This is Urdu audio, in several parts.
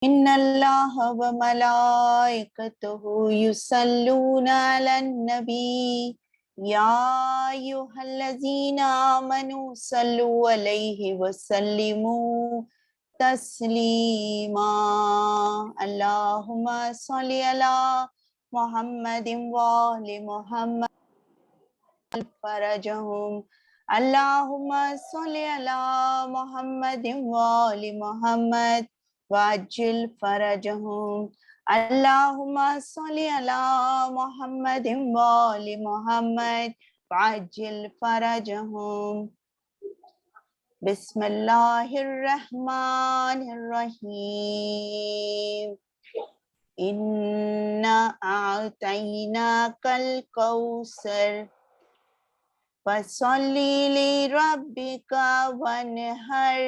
ان اللہ و ملائکتہ یصلون علی النبی یا ایھا الذین آمنوا صلوا علیہ وسلموا تسلیما اللہم صلی علی محمد وآل محمد فرجہم اللہم صلی علی محمد وآل محمد وعجل فرجہم اللہم صلی علی محمد وآل محمد وعجل فرجہم بسم اللہ الرحمن الرحیم اِنَّا أَعْطَيْنَاكَ الْكَوْثَرَ فَصَلِّ لِرَبِّكَ وَانْحَرْ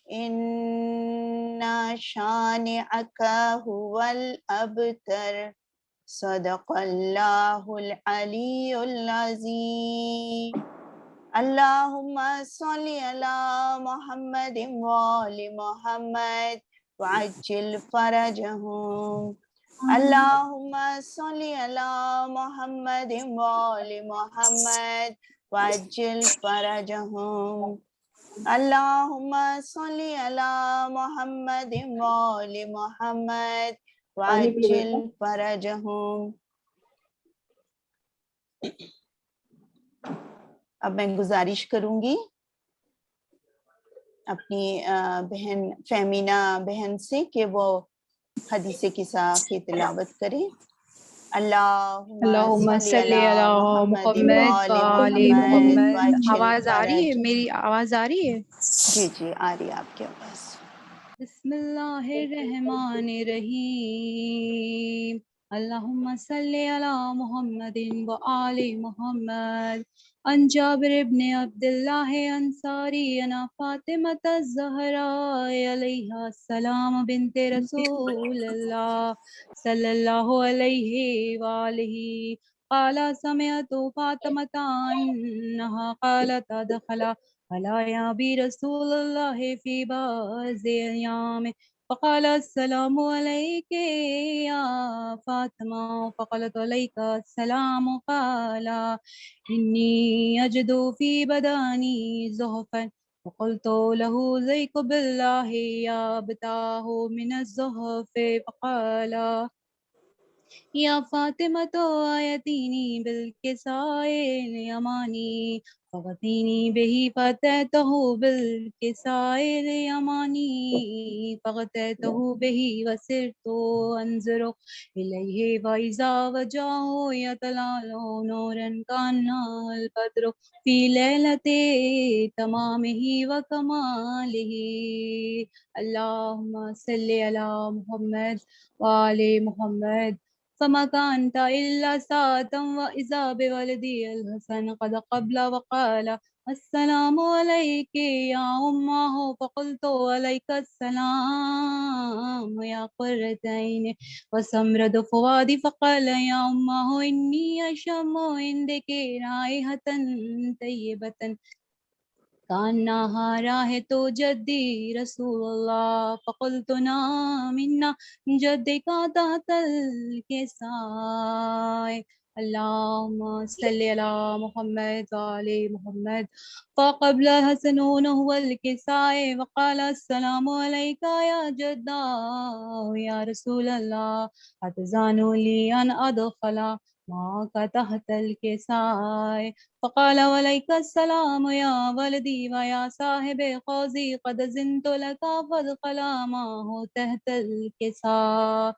إِنَّ شَانِئَكَ هُوَ الْأَبْتَرُ صدق اللہ العلی العظیم اللہم صلی علی محمد وآل محمد وعجل فرجہم اللہم صلی علی محمد وآل محمد وعجل فرجہم اللہم صلی علی محمد وآل محمد وعجل فرجہم۔ اب میں گزارش کروں گی اپنی بہن فہمینہ بہن سے کہ وہ حدیث قصہ کی تلاوت کریں۔ اللہم صلی علی محمد وآل محمد۔ آواز آ رہی ہے؟ میری آواز آ رہی ہے؟ جی جی آ رہی ہے آپ کی آواز۔ بسم اللہ الرحمن الرحیم اللہم صلی علی محمد وآل محمد عن جابر ابن عبداللہ انصاری انا فاطمۃ الزہراء علیہ السلام بنت رسول اللہ صلی اللہ علیہ وآلہ قال سمعت فاطمۃ انہا قالت دخل على أبي رسول الله في بعض أيام فقال السلام عليك يا فاطمة فقالت عليك السلام قال إني أجد في بدني زهفا فقلت له زيك بالله يا أبتاه من الزهف فقال یا فاطمۃ آیتینی بالکساء الیمانی فغتینی بہی فتحتہ بالکساء الیمانی فغتحتہ بہی وسرت انظر الیہ وإذا وجهه یتلألأ نورا کأن البدر فی لیلۃ تمامہ وکمالہ اللہم صلی علی محمد وآل محمد فما كانت إلا ساعة وإذا بولدي الحسن قد قبل وقال السلام عليك يا أمه فقلت عليك السلام يا قرة عين وسمرة فؤادي فقال يا أمه إني أشم عندك رائحة طيبة كأنها رائحة جدي رسول الله فقلت نعم إن جدك تحت الكساء اللهم صل على محمد وآل محمد فقبل الحسن وهو الكساء وقال السلام عليك يا جدا يا رسول الله أتزان لي أن أدخل معك تحت الكساء فقال وعليك السلام يا ولدي ويا صاحب قوزي قد زنت لك فادخل معه تحت الكساء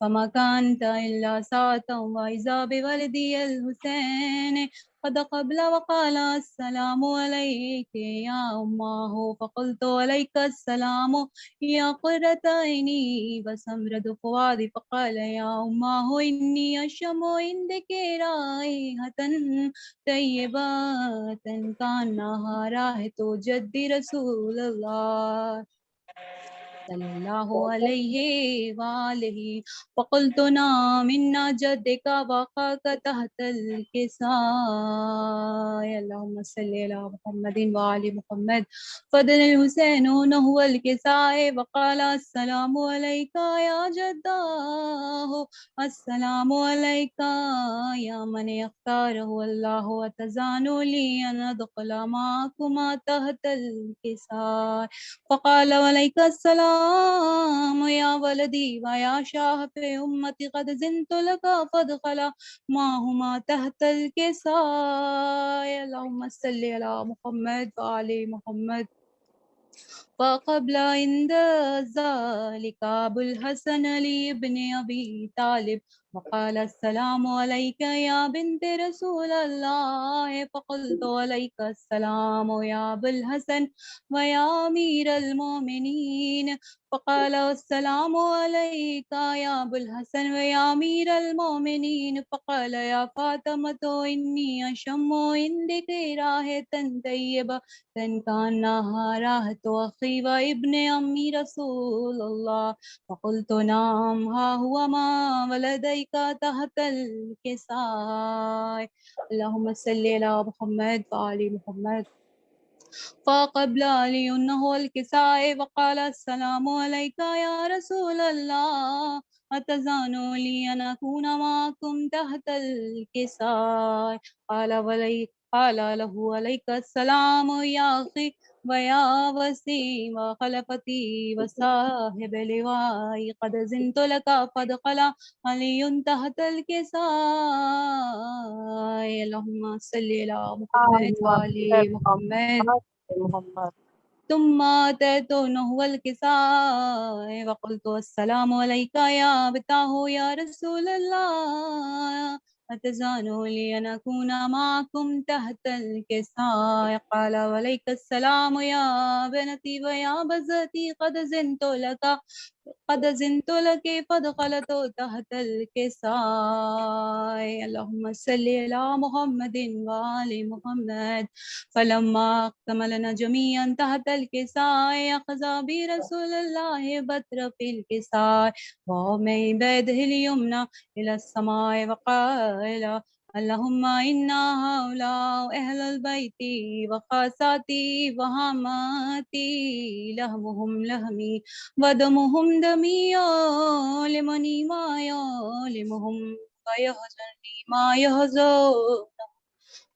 فما كانت إلا ساعة وإذا بولدي الحسين قد قبل وقال السلام عليك يا أمه فقلت عليك السلام يا قرة عيني وسمرة فؤادي فقال يا أمه إني أشم عندك رائحة طیبات کانہا رائحۃ جد رسول اللہ۔ صلی اللہ علیہ وآلہ فقلت نام من جدك وقاك تحت الكساء اللهم صل على محمد وآل محمد فدن الحسين نحو الكساء وقال السلام عليك يا جداه السلام عليك يا من يختاره الله وتزان لي أن أدخل معكما تحت الكساء فقال عليك السلام يا ولدي ويا شاهب أمتي قد زنت لك فادخل معهما تحت الكساء اللهم صل على محمد وآل محمد فقبل عند ذلك أبو الحسن علي بن أبي طالب وقال السلام عليك يا بنت رسول الله فقلت عليك السلام يا أبو الحسن ويا أمير المؤمنين فقال السلام عليك يا أبو الحسن ويا أمير المؤمنين فقال يا فاطمة إني أشم عندك راحة طيبة كأنها راحة أخي وابن أمي رسول الله فقلت نعم ها هو ما ولديك تحت الكساء اللهم صل على محمد وآل محمد فقبل علي أنه الكساء وقال السلام عليك يا رسول الله أتزان لي أن أكون معكم تحت الكساء قال له عليك السلام يا أخي ويا وسيم وخلفتي وصاحب لواء قد زنت لك فادخل علي تحت الكساء اللهم صل على محمد وآل محمد ثم أتيت نحو الكساء وقلت السلام عليك يا أبتاه يا رسول الله أتزان لي أن أكون معكم تحت الكساء قال وعليك السلام يا بنتي ويا بزتي قد زنت لك فدخلت تحت الكساء اللهم صل على محمد وآل محمد فلما اكتملنا جميعا تحت الكساء أخذ برسول الله بتر في الكساء ومن بيده اليمنى إلى السماء وقال اللهم إنا هؤلاء أهل البيت وخاصاتي وهاماتي لهمهم لهمي ودمهم دمي يعلمني ما يعلمهم ويحزنني ما يحزنهم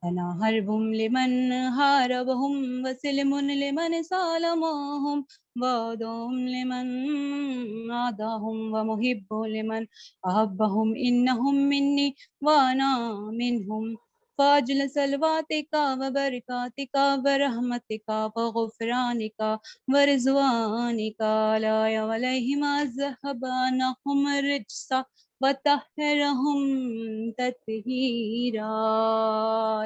أنا حرب لمن حاربهم وسلم لمن سالمهم وعدهم لمن عاداهم ومحب لمن أحبهم إنهم مني وأنا منهم فأجل صلواتك وبركاتك ورحمتك وغفرانك ورضوانك لا عليهم الذهب عنهم الرجس وطهرهم تطهيرا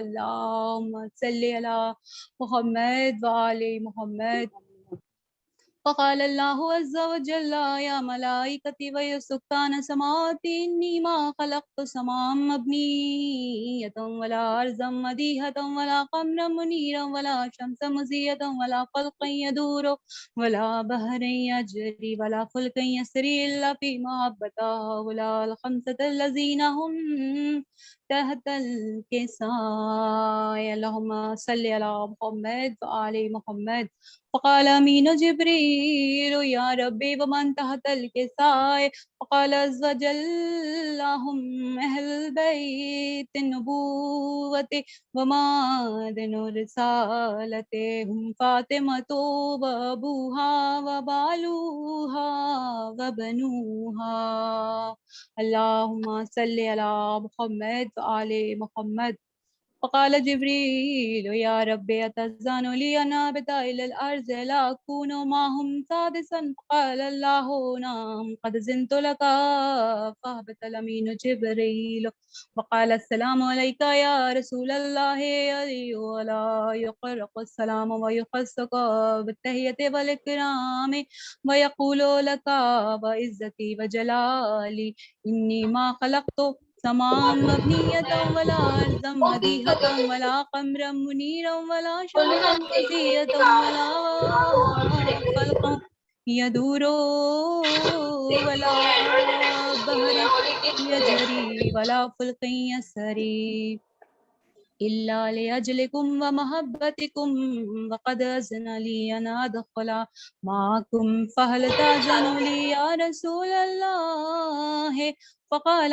اللهم صل على محمد وآل محمد فقال الله عز وجل يا ملائكتي ويسكان سماواتي إني ما خلقت سماء مبنية ولا أرضا مديحة ولا قمرا منيرا ولا شمس مزية ولا خلقا يدور ولا بحر يجري ولا فلك يسري إلا في محبة هؤلاء الخمسة الذين هم تحت الكساء اللهم صل على محمد وآل محمد فقال أمين جبريل يا ربي ومن تحت الكساء فقال عز وجل هم أهل البيت النبوة ومعدن الرسالة هم فاطمة وأبوها وبالوها وبنوها اللهم صل على محمد وآل محمد فقال جبريل يا ربي أتزان لي أن أهبط إلى الأرض لا أكون معهم سادسا فقال الله نعم قد زنت لك فأهبط الأمين جبريل وقال السلام عليك يا رسول الله ولا يقرق السلام ويخصك بالتحية والإكرام ويقول لك وعزتي وجلالي إني ما خلقت سماء مبنية ولا أرضا مديحة ولا قمرا منيرا ولا شمسا مزية ولا خلقا يدور ولا بحر يجري ولا فلك يسري إلا لأجلكم ومحبتكم وقد أذن لي أن أدخل معكم فهل تأذن لي يا رسول الله؟ فقال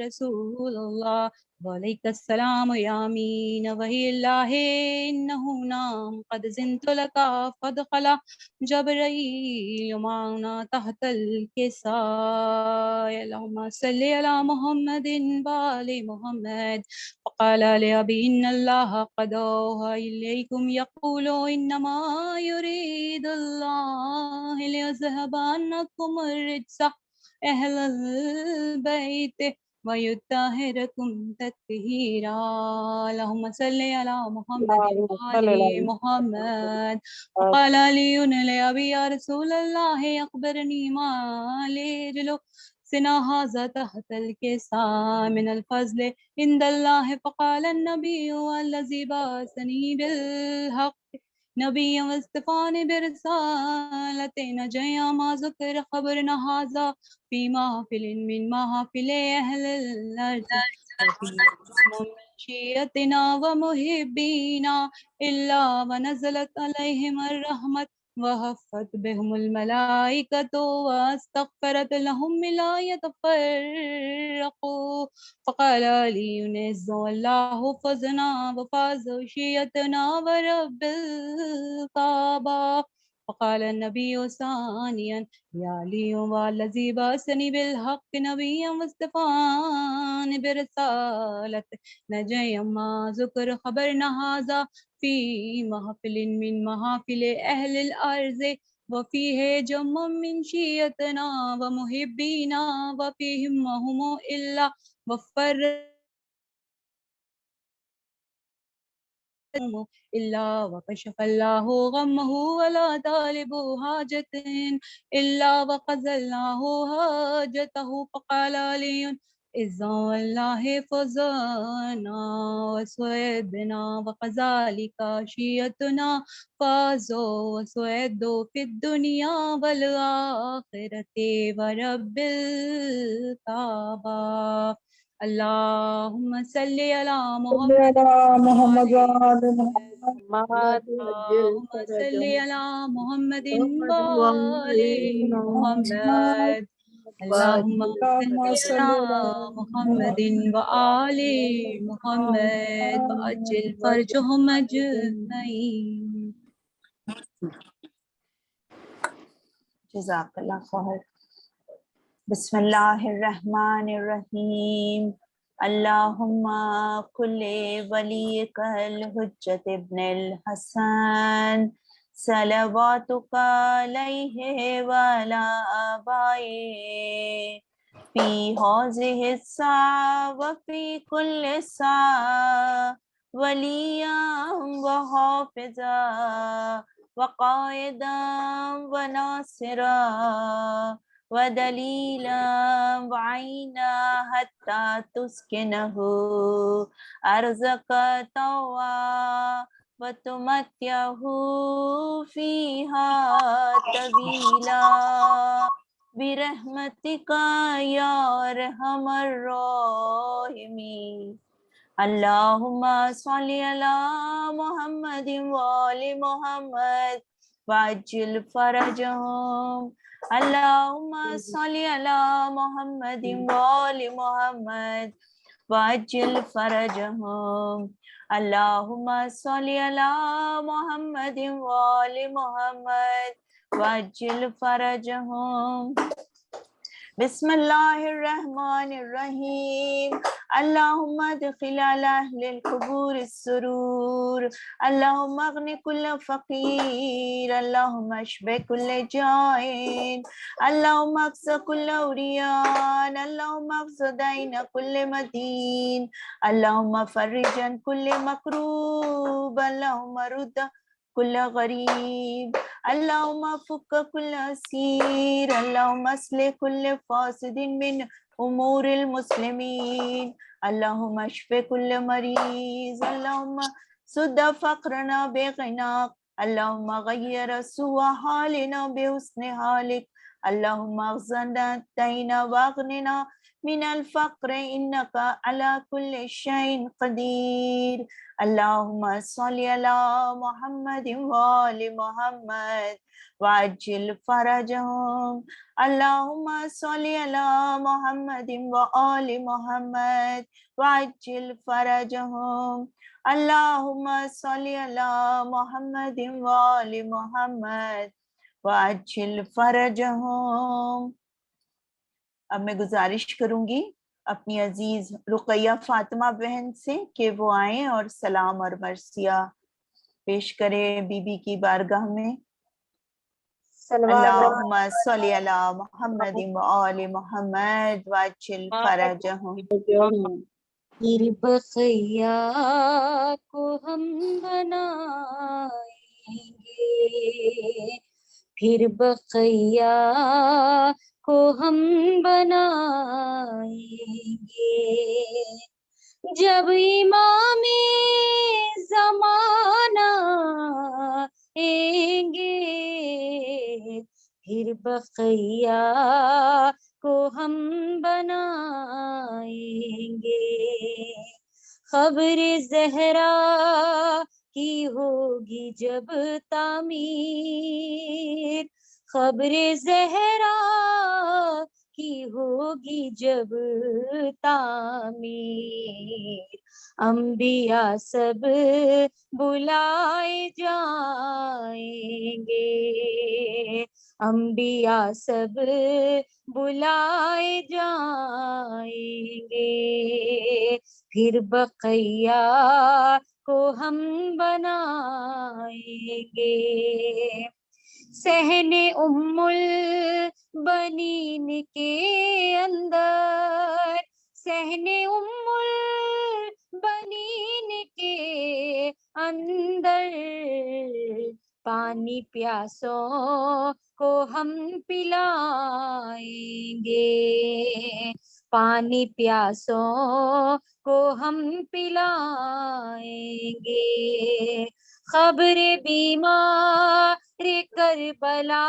رسول الله وعليك السلام يا أمين وهي الله إنه نام قد زنت لك فادخل جبرائيل معنا تحت الكساء اللهم صل على محمد وآل محمد. فقال لأبي إن الله قد أوحى إليكم يقول إنما يريد الله ليذهب عنكم الرجس أهل البيت ويطهركم تطهيرا. اللهم صل على محمد وآل محمد. وقال علي لأبي يا رسول الله أخبرني ما لي سنا هذا تحت الكساء من الفضل عند الله. فقال النبي والذي بعثني بالحق نبيا واصطفاني برسالة نجيا ما ذكر خبرنا هذا في محفل من محافل أهل الأرض وفي من شيئتنا ومحبينا إلا ونزلت عليهم الرحمة وهفت بهم الملائكة واستغفرت لهم لا يتفرقوا. فقال علي عز الله فزنا وفاز شيئتنا ورب الكعبة. فقال النبي ثانيا يا علي والذي بعثني بالحق نبيا واصطفاني برسالة نجيا ما ذكر خبرنا هذا في محفل من محافل أهل الأرض وفيه جمع من شيئتنا ومحبينا وفيهم وهم إلا وفر إلا وكشف الله غمه ولا طالب حاجة إلا وقضى الله حاجته. فقال علي إذا والله فزنا وسعدنا وكذلك شيئتنا فازوا وسعدوا في الدنيا والآخرة ورب الكعبة. اللهم صل على محمد محمد وآل محمد اللهم صل على محمد وآل محمد محمد. اللهم صل على محمد وآل محمد وأجل فرجهم أجمعين. جزاک اللہ خیر. بسم اللہ الرحمن الرحیم. اللہم کل ولیک الحجت ابن الحسن صلواتک علیہ وعلی آبائہ فی ہذہ الساعة وفی کل ساعة ولییا وحافظا وقائدا وناصرا ودلیلا وعینا حتی تسکنہ ارضک طوعا وتمتعہ فیہا طویلا برحمتک یا ارحم الراحمین. اللہم صلی علی محمد وآل محمد وعجل فرجہم. اللہم صلی علی محمد وآل محمد وعجل فرجہم. اللہم صلی علی محمد وآل محمد وعجل فرجہم. بسم اللہ الرحمن الرحیم. اللہم ادخل علی اہل القبور السرور. اللہم اغن کل فقیر. اللہم اشبع کل جائن. اللہم اقص کل عریان. اللہم اقص دین کل مدین. اللہم فرج عن کل مکروب. اللہم رد کل غریب. اللہم فک کل اسیر. اللہم اصلح کل فاسد من امور المسلمین. اللہم اشف کل مریض. اللہم سد فقرنا بغناک اللهم غير سوء حالنا بحسن حالك اللهم اغزنا الدين واغننا من الفقر إنك على كل شيء قدير اللهم صل على محمد وآل محمد وعجل فرجهم اللهم صل على محمد وآل محمد وعجل فرجهم اللهم صل على محمد وآل محمد وعجل فرجهم. اب میں گزارش کروں گی اپنی عزیز رقیہ فاطمہ بہن سے کہ وہ آئیں اور سلام اور مرثیہ پیش کریں بی بی کی بارگاہ میں. اللہم صلی علی محمد وآل محمد وعجل فرجهم. پھر بقیہ کو ہم بنائیں گے پھر بقیہ کو ہم بنائیں گے جب امام زمانہ آئیں گے پھر بقیہ کو ہم بنائیں گے خبر زہرا کی ہوگی جب تعمیر خبر زہرا کی ہوگی جب تعمیر انبیاء سب بلائے جائیں گے انبیاء سب بلائے جائیں گے پھر بقیہ کو ہم بنائیں گے صحن ام البنین کے اندر صحن ام البنین کے اندر پانی پیاسوں کو ہم پلائیں گے پانی پیاسوں کو ہم پلائیں گے خبر بیمار کربلا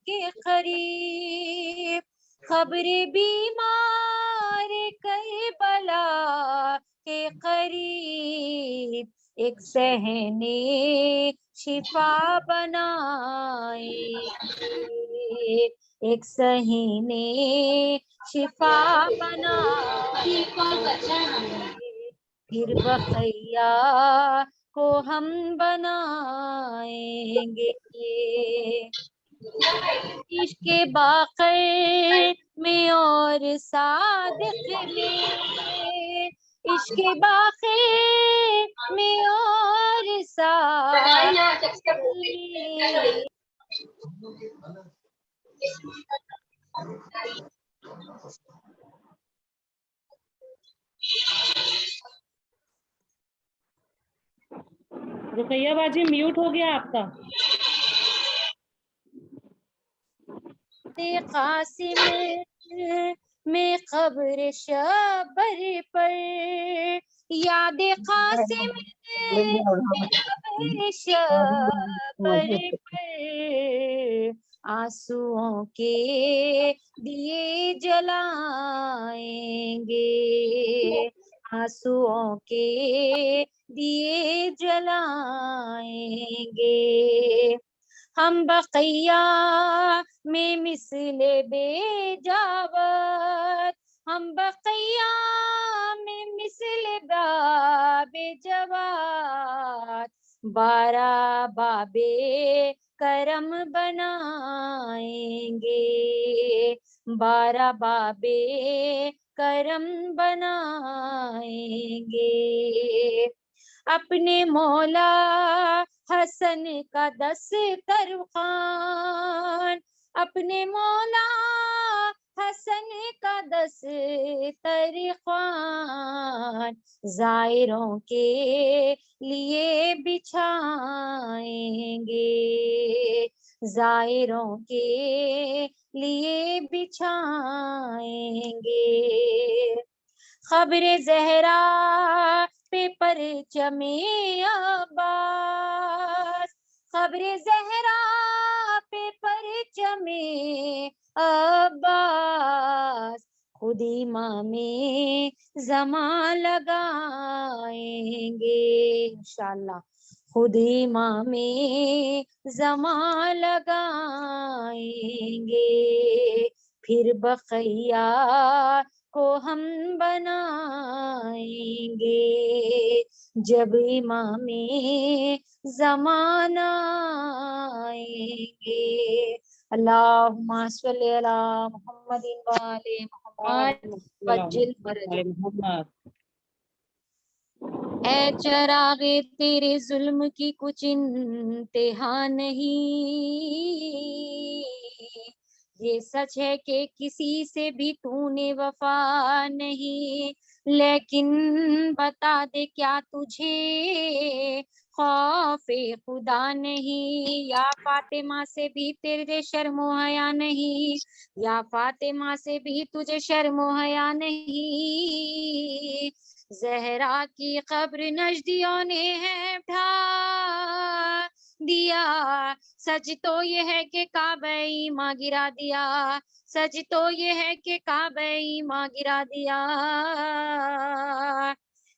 کے قریب خبر بیمار کربلا کے قریب ایک صحن شفا بنائیں گے ایک صحن شفا بنائیں گے پھر بقیہ کو ہم بنائیں گے عشق باقر میں اور صادق میں عشق باقر میں اور صادق میں رقیہ باجی میوٹ ہو گیا آپ کا. قاسم میں قبر شبر پر یاد قاسم میں قبر شبر پر آنسوؤں کے دیے جلائیں گے آنسوؤں کے دیے جلائیں گے ہم بقیہ میں مثل بے جاوت ہم بقیہ میں مثل بے جوات 12 بابے کرم بنائیں گے 12 بابے کرم بنائیں گے اپنے مولا حسن کا دسترخوان اپنے مولا حسن کا دسترخوان زائروں کے لیے بچھائیں گے زائروں کے لیے بچھائیں گے خبر زہرا پہ پرچم عباس قبر زہرا پہ پرچم عباس خود امام زمان لگائیں گے انشاءاللہ، خود امام زمان لگائیں گے، پھر بقیہ کو ہم بنائیں گے جب امام زمان آئیں گے۔ اللہم صلی علی محمد وآل محمد وجل فرج۔ محمد اے چراغ تیرے ظلم کی کچھ انتہا نہیں، یہ سچ ہے کہ کسی سے بھی تو نے وفا نہیں، لیکن بتا دے کیا تجھے خوف خدا نہیں، یا فاطمہ سے بھی تیرے شرم و حیا نہیں، یا فاطمہ سے بھی تجھے شرم و حیا نہیں، زہرا کی قبر نجدیوں نے ہے ڈھا دیا، سچ تو یہ ہے کہ کعبہ ایماں گرا دیا، سچ تو یہ ہے کہ کعبہ ایماں گرا دیا،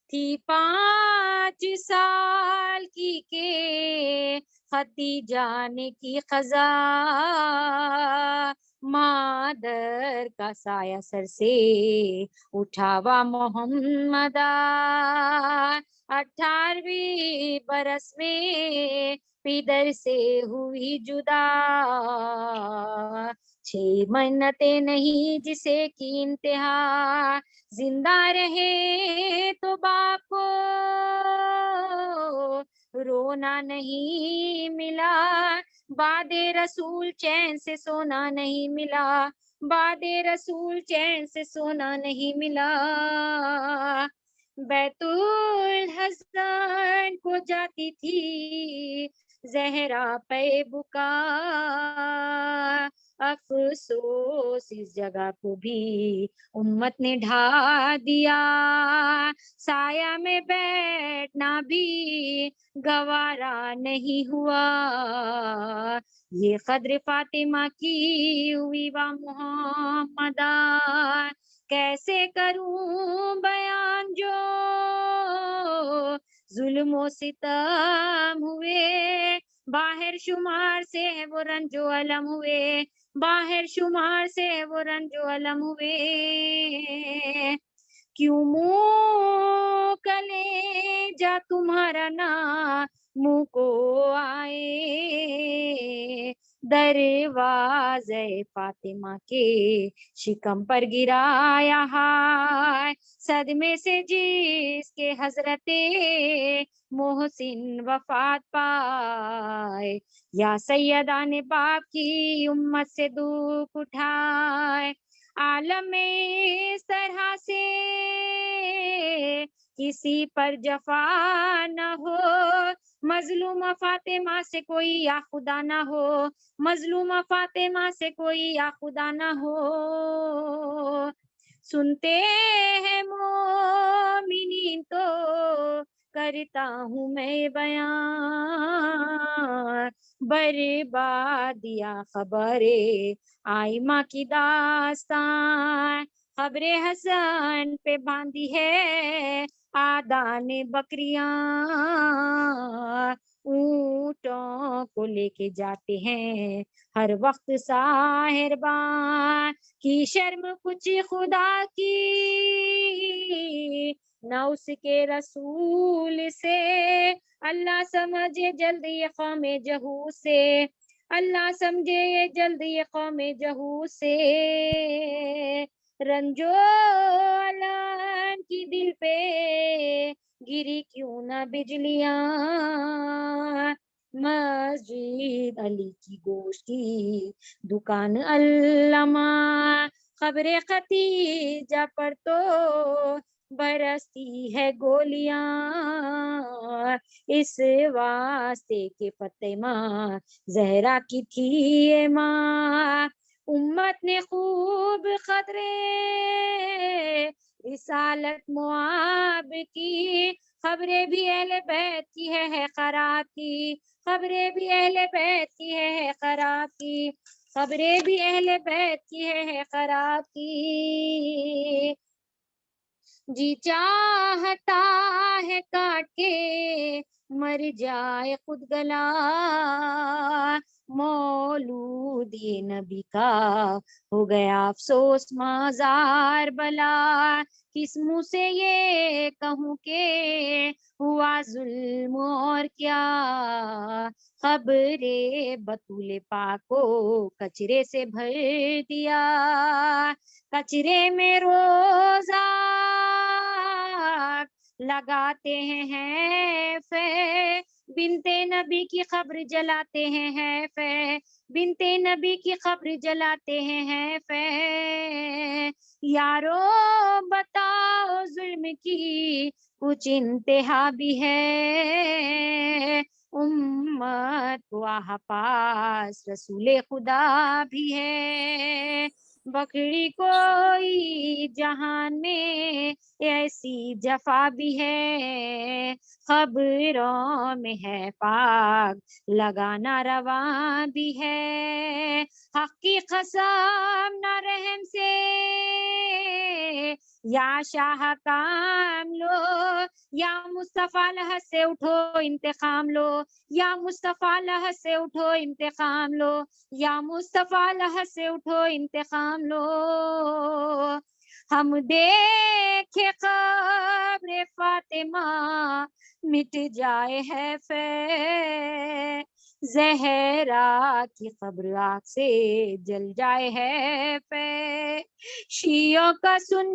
تھی 5 سال کی کہ ختیجہ نے کی قضا، مادر کا سایہ سر سے اٹھاوا محمدہ، 18ویں برس میں پیدر سے ہوئی جدا، 6 منتیں نہیں جسے کی انتہا، زندہ رہے تو باپ کو رونا نہیں ملا، بعد رسول چین سے سونا نہیں ملا، بعد رسول چین سے سونا نہیں ملا، بیت الحسن کو جاتی تھی زہرا پہ بکا، افسوس اس جگہ کو بھی امت نے ڈھا دیا، سایہ میں بیٹھنا بھی گوارا نہیں ہوا، یہ قدر فاطمہ کی ہوئی وا محمدہ، کیسے کروں بیان جو ظلم و ستم ہوئے، باہر شمار سے ہے وہ رنج و علم ہوئے، باہر شمار سے ہے وہ رنج و علم ہوئے، کیوں منہ کلیجہ تمہارا منہ کو آئے، دروازے فاطمہ کے شکم پر گرایا ہائے، صدمے سے جس کے حضرت محسن وفات پائے، یا سیدہ نے باپ کی امت سے دکھ اٹھائے، عالم میں اس طرح سے کسی پر جفا نہ ہو، مظلوم فاطمہ سے کوئی یا خدا نہ ہو، مظلوم فاطمہ سے کوئی یا خدا نہ ہو، سنتے ہیں مومنین تو کرتا ہوں میں بیان، بربادیا خبر آئمہ کی داستان، خبر حسن پہ باندھی ہے آدان بکریاں، اونٹوں کو لے کے جاتے ہیں ہر وقت ساہربان، کی شرم کچھ خدا کی نہ اس کے رسول سے، اللہ سمجھے جلد یہ قوم جہو سے، اللہ سمجھے یہ جلد یہ قوم جہو سے، رنجو علم کی دل پہ گری کیوں نہ بجلیاں، مسجد علی کی گوشت کی دکان علامہ، خبر ختیجہ پر تو برستی ہے گولیاں، اس واسطے کہ فاطمہ زہرا کی تھی یہ ماں، امت نے خوب قدرے رسالت معاب کی، خبریں بھی اہل بیت کی ہے خراب کی، خبریں بھی اہل بیت کی ہے خراب کی، خبریں بھی اہل بیت کی ہے خراب کی، جی چاہتا ہے کاٹ کے مر جائے خود گلا، مولود یہ نبی کا ہو گیا افسوس مزار بلا، کس منہ سے یہ کہوں کہ ہوا ظلم اور کیا، خبر بطول پاک کو کچرے سے بھر دیا، کچرے میں روزہ لگاتے ہیں فے، بنتے نبی کی قبر جلاتے ہیں فے، بنتے نبی کی قبر جلاتے ہیں فے، یارو بتاؤ ظلم کی کچھ انتہا بھی ہے، امت واہ پاس رسول خدا بھی ہے، بکری کوئی جہان میں ایسی جفا بھی ہے، خبروں میں ہے پاک لگانا رواں بھی ہے، حق کی قسم نہ رحم سے یا شاہ کام لو، یا مصطفیٰ لحظ سے اٹھو انتقام لو، یا مصطفیٰ لحظ سے اٹھو انتقام لو، یا مصطفیٰ لحظ سے اٹھو انتقام لو، ہم دیکھے قبر فاطمہ مٹ جائے ہے فے، زہرا کی قبر آگ سے جل جائے ہے فے، شیعوں کا سن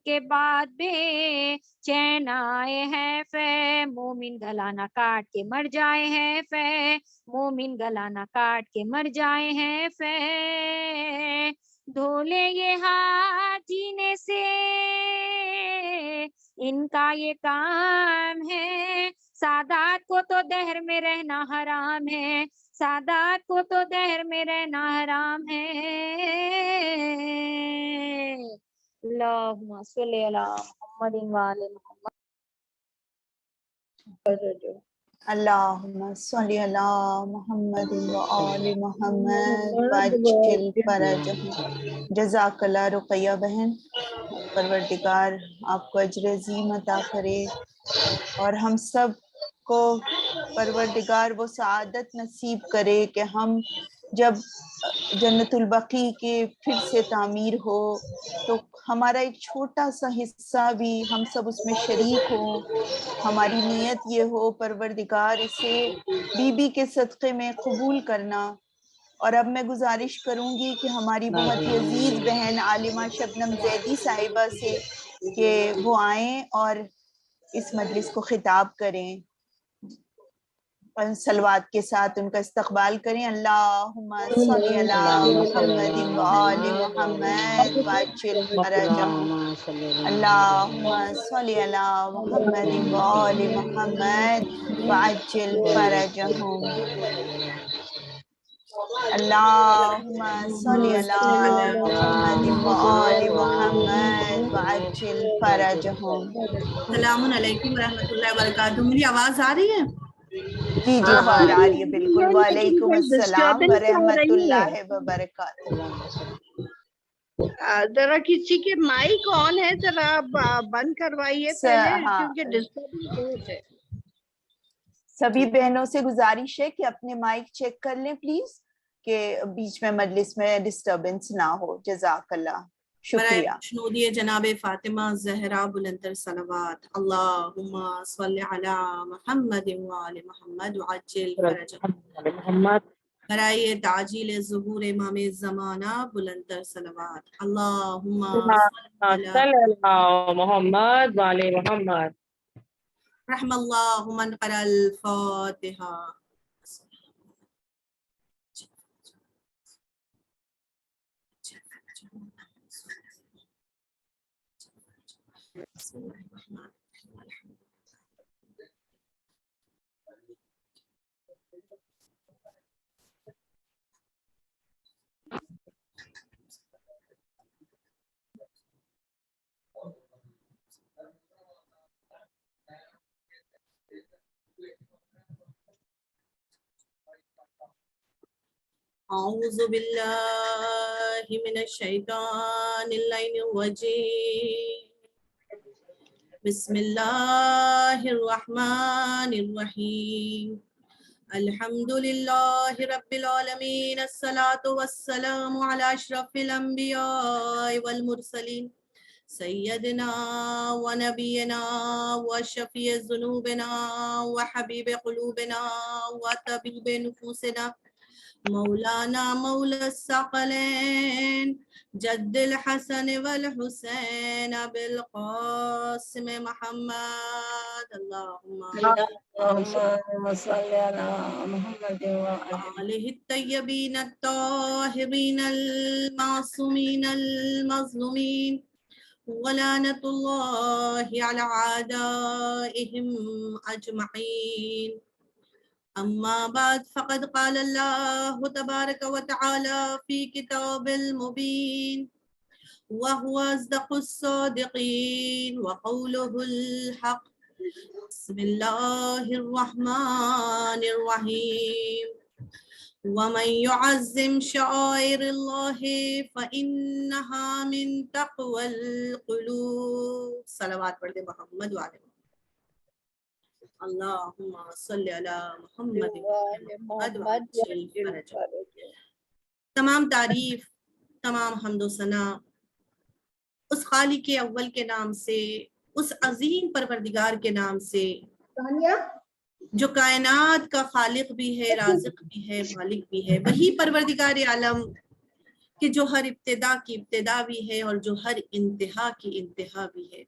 کے بعد بے چین آئے ہیں فے، مومن گلا نہ کاٹ کے مر جائے ہیں فے، مومن گلا نہ کاٹ کے مر جائے ہیں فے، دھولے یہ ہاتھ جینے سے ان کا یہ کام ہے، سادات کو تو دہر میں رہنا حرام ہے، سادات کو تو دہر میں رہنا حرام ہے، اللہم صلی علی محمد وآل محمد۔ اللہم صلی علی محمد و آل محمد وعجل فرجہم۔ جزاک اللہ رقیہ بہن، پروردگار آپ کو اجر عظیم عطا کرے، اور ہم سب کو پروردگار وہ سعادت نصیب کرے کہ ہم جب جنت البقیع کے پھر سے تعمیر ہو تو ہمارا ایک چھوٹا سا حصہ بھی ہم سب اس میں شریک ہوں، ہماری نیت یہ ہو پروردگار اسے بی بی کے صدقے میں قبول کرنا۔ اور اب میں گزارش کروں گی کہ ہماری بہت ہی عزیز بہن عالمہ شبنم زیدی صاحبہ سے کہ وہ آئیں اور اس مجلس کو خطاب کریں، صلوات کے ساتھ ان کا استقبال کریں۔ اللہم صلی علی محمد و آل محمد وعجل فرجہم، اللہم صلی علی محمد و آل محمد وعجل فرجہم، اللہم صلی علی محمد و آل محمد وعجل فرجہم۔ السلام علیکم ورحمۃ اللہ وبرکاتہ۔ میری آواز آ رہی ہے؟ جی جی آ رہی ہے بالکل۔ وعلیکم السلام ورحمۃ اللہ وبرکاتہ۔ ذرا کسی کے مائک آن ہے، ذرا بند کروائیے پہلے، ہاں، کیونکہ ڈسٹربنس بہت ہے۔ سبھی بہنوں سے گزارش ہے کہ اپنے مائک چیک کر لیں پلیز، کہ بیچ میں مجلس میں ڈسٹربنس نہ ہو۔ جزاک اللہ، برائے شکریہ۔ خوشنودی جناب فاطمہ زہرا بلندر صلوات، اللہم صلی علی محمد وآل محمد وعجل فرجہم، برائے تعجیل ظہور امام زمانہ بلندر صلوات، اللہم صلی علی محمد والے محمد۔ رحم اللہ من قرأ الفاتحہ۔ بسم اللہ الرحمن الرحیم۔ أعوذ بالله من الشيطان الرجيم بسم الله الرحمن الرحيم الحمد لله رب العالمين الصلاة والسلام على أشرف الأنبياء والمرسلين سيدنا ونبينا وشفيع ذنوبنا وحبيب قلوبنا وطبيب نفوسنا مولانا مولى الثقلين جد الحسن والحسين بالقاسم محمد اللهم صل على محمد آله الطيبين الطاهرين المعصومين المظلومين ولعنة الله على أعدائهم أجمعين أما بعد فقد قال الله تبارك وتعالى في كتاب المبين وهو أصدق الصادقين وقوله الحق بسم الله الرحمن الرحيم ومن يعظم شعائر الله فإنها من تقوى القلوب صلوات پڑھتے محمد وعلى اللهم صل على محمد تمام تعریف تمام حمد و ثنا اس خالق اول کے نام سے، اس عظیم پروردگار کے نام سے جو کائنات کا خالق بھی ہے، رازق بھی ہے، مالک بھی ہے، وہی پروردگار عالم کہ جو ہر ابتدا کی ابتدا بھی ہے اور جو ہر انتہا کی انتہا بھی ہے۔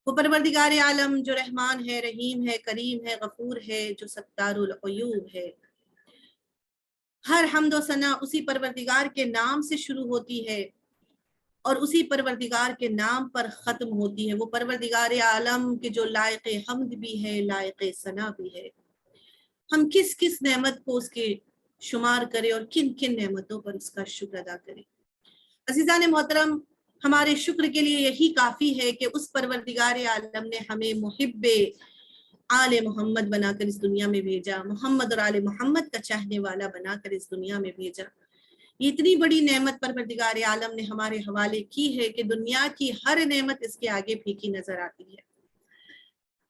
وہ پروردگار عالم جو رحمان ہے، رحیم ہے، کریم ہے، غفور ہے، جو ستار العیوب ہے۔ ہر حمد و ثنا اسی پروردگار کے نام سے شروع ہوتی ہے اور اسی پروردگار کے نام پر ختم ہوتی ہے۔ وہ پروردگار عالم کے جو لائق حمد بھی ہے، لائق ثنا بھی ہے۔ ہم کس کس نعمت کو اس کے شمار کریں اور کن کن نعمتوں پر اس کا شکر ادا کریں۔ عزیزان محترم، ہمارے شکر کے لیے یہی کافی ہے کہ اس پروردگار عالم نے ہمیں محب آل محمد بنا کر اس دنیا میں بھیجا، محمد اور آل محمد کا چاہنے والا بنا کر اس دنیا میں بھیجا۔ یہ اتنی بڑی نعمت پروردگار عالم نے ہمارے حوالے کی ہے کہ دنیا کی ہر نعمت اس کے آگے پھیکی نظر آتی ہے۔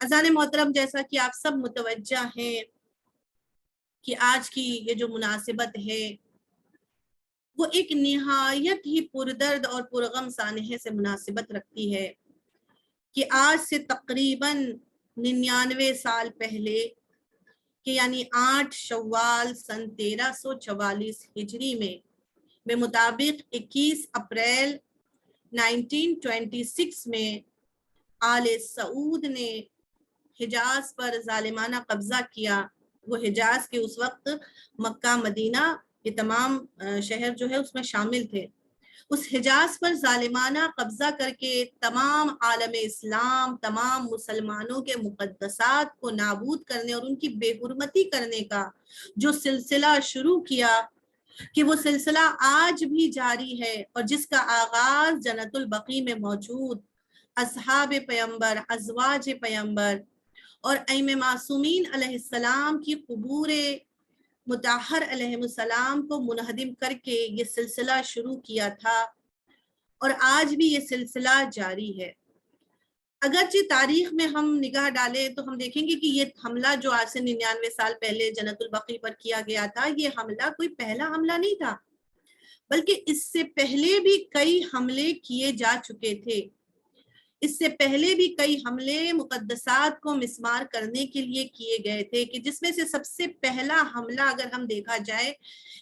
عزیزان محترم، جیسا کہ آپ سب متوجہ ہیں کہ آج کی یہ جو مناسبت ہے وہ ایک نہایت ہی پردرد اور پرغم سانحے سے مناسبت رکھتی ہے کہ آج سے تقریباً 99 سال پہلے کہ یعنی 8 شوال سن 1344 ہجری میں بمطابق 21 اپریل 1926 میں آل سعود نے حجاز پر ظالمانہ قبضہ کیا۔ وہ حجاز کے اس وقت مکہ مدینہ یہ تمام شہر جو ہے اس میں شامل تھے۔ اس حجاز پر ظالمانہ قبضہ کر کے تمام عالم اسلام، تمام مسلمانوں کے مقدسات کو نابود کرنے اور ان کی بے حرمتی کرنے کا جو سلسلہ شروع کیا کہ وہ سلسلہ آج بھی جاری ہے اور جس کا آغاز جنت البقیع میں موجود اصحاب پیمبر، ازواج پیمبر اور ائمہ معصومین علیہ السلام کی قبور مطہر علیہ السلام کو منہدم کر کے یہ سلسلہ شروع کیا تھا اور آج بھی یہ سلسلہ جاری ہے۔ اگرچہ تاریخ میں ہم نگاہ ڈالیں تو ہم دیکھیں گے کہ یہ حملہ جو آج سے 99 سال پہلے جنت البقیع پر کیا گیا تھا، یہ حملہ کوئی پہلا حملہ نہیں تھا، بلکہ اس سے پہلے بھی کئی حملے کیے جا چکے تھے۔ اس سے پہلے بھی کئی حملے مقدسات کو مسمار کرنے کے لیے کیے گئے تھے، کہ جس میں سے سب سے پہلا حملہ اگر ہم دیکھا جائے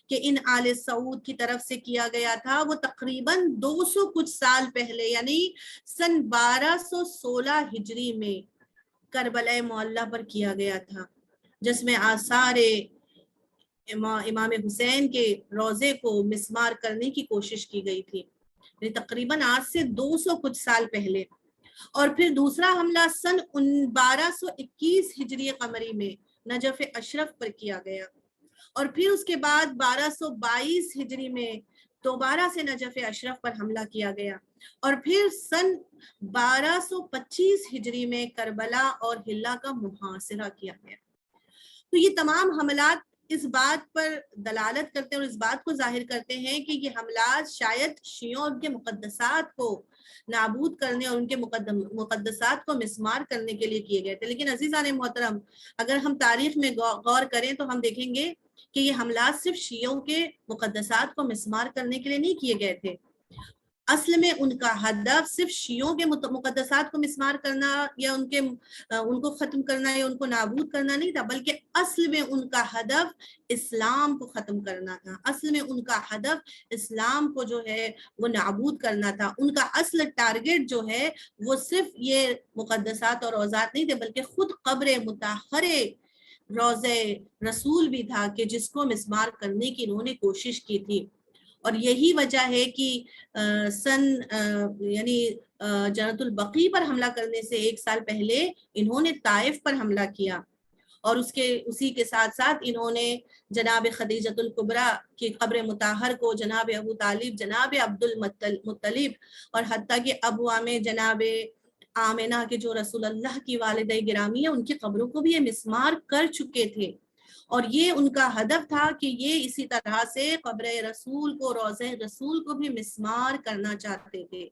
کہ ان آل سعود کی طرف سے کیا گیا تھا، وہ تقریباً 200 کچھ سال پہلے یعنی سن 1216 ہجری میں کربلا معلی پر کیا گیا تھا، جس میں آثار امام حسین کے روضے کو مسمار کرنے کی کوشش کی گئی تھی، یعنی تقریباً آج سے 200 کچھ سال پہلے۔ اور پھر دوسرا حملہ سن 1221 ہجری قمری میں نجف اشرف پر کیا گیا، اور پھر اس کے بعد 1222 ہجری میں دوبارہ سے نجف اشرف پر حملہ کیا گیا، اور پھر سن 1225 ہجری میں کربلا اور حلہ کا محاصرہ کیا گیا۔ تو یہ تمام حملات اس بات پر دلالت کرتے ہیں اور اس بات کو ظاہر کرتے ہیں کہ یہ حملات شاید شیعوں اور ان کے مقدسات کو نابود کرنے اور ان کے مقدسات کو مسمار کرنے کے لیے کیے گئے تھے. لیکن عزیزان محترم، اگر ہم تاریخ میں غور کریں تو ہم دیکھیں گے کہ یہ حملات صرف شیعوں کے مقدسات کو مسمار کرنے کے لیے نہیں کیے گئے تھے. اصل میں ان کا ہدف صرف شیعوں کے مقدسات کو مسمار کرنا یا ان کو ختم کرنا یا ان کو نابود کرنا نہیں تھا، بلکہ اصل میں ان کا ہدف اسلام کو ختم کرنا تھا. اصل میں ان کا ہدف اسلام کو جو ہے وہ نابود کرنا تھا. ان کا اصل ٹارگٹ جو ہے وہ صرف یہ مقدسات اور روضات نہیں تھے، بلکہ خود قبر مطہرے روضہ رسول بھی تھا کہ جس کو مسمار کرنے کی انہوں نے کوشش کی تھی. اور یہی وجہ ہے کہ یعنی جنت البقیع پر حملہ کرنے سے 1 سال پہلے انہوں نے طائف پر حملہ کیا، اور اسی کے ساتھ ساتھ انہوں نے جناب خدیجۃ الکبریٰ کی قبر مطہر کو، جناب ابو طالب، جناب عبد المطلب اور حتیٰ کہ ابوام جناب آمنہ کے جو رسول اللہ کی والدہ گرامی ہے ان کی قبروں کو بھی یہ مسمار کر چکے تھے. اور یہ ان کا ہدف تھا کہ یہ اسی طرح سے قبر رسول کو، روضہ رسول کو بھی مسمار کرنا چاہتے تھے.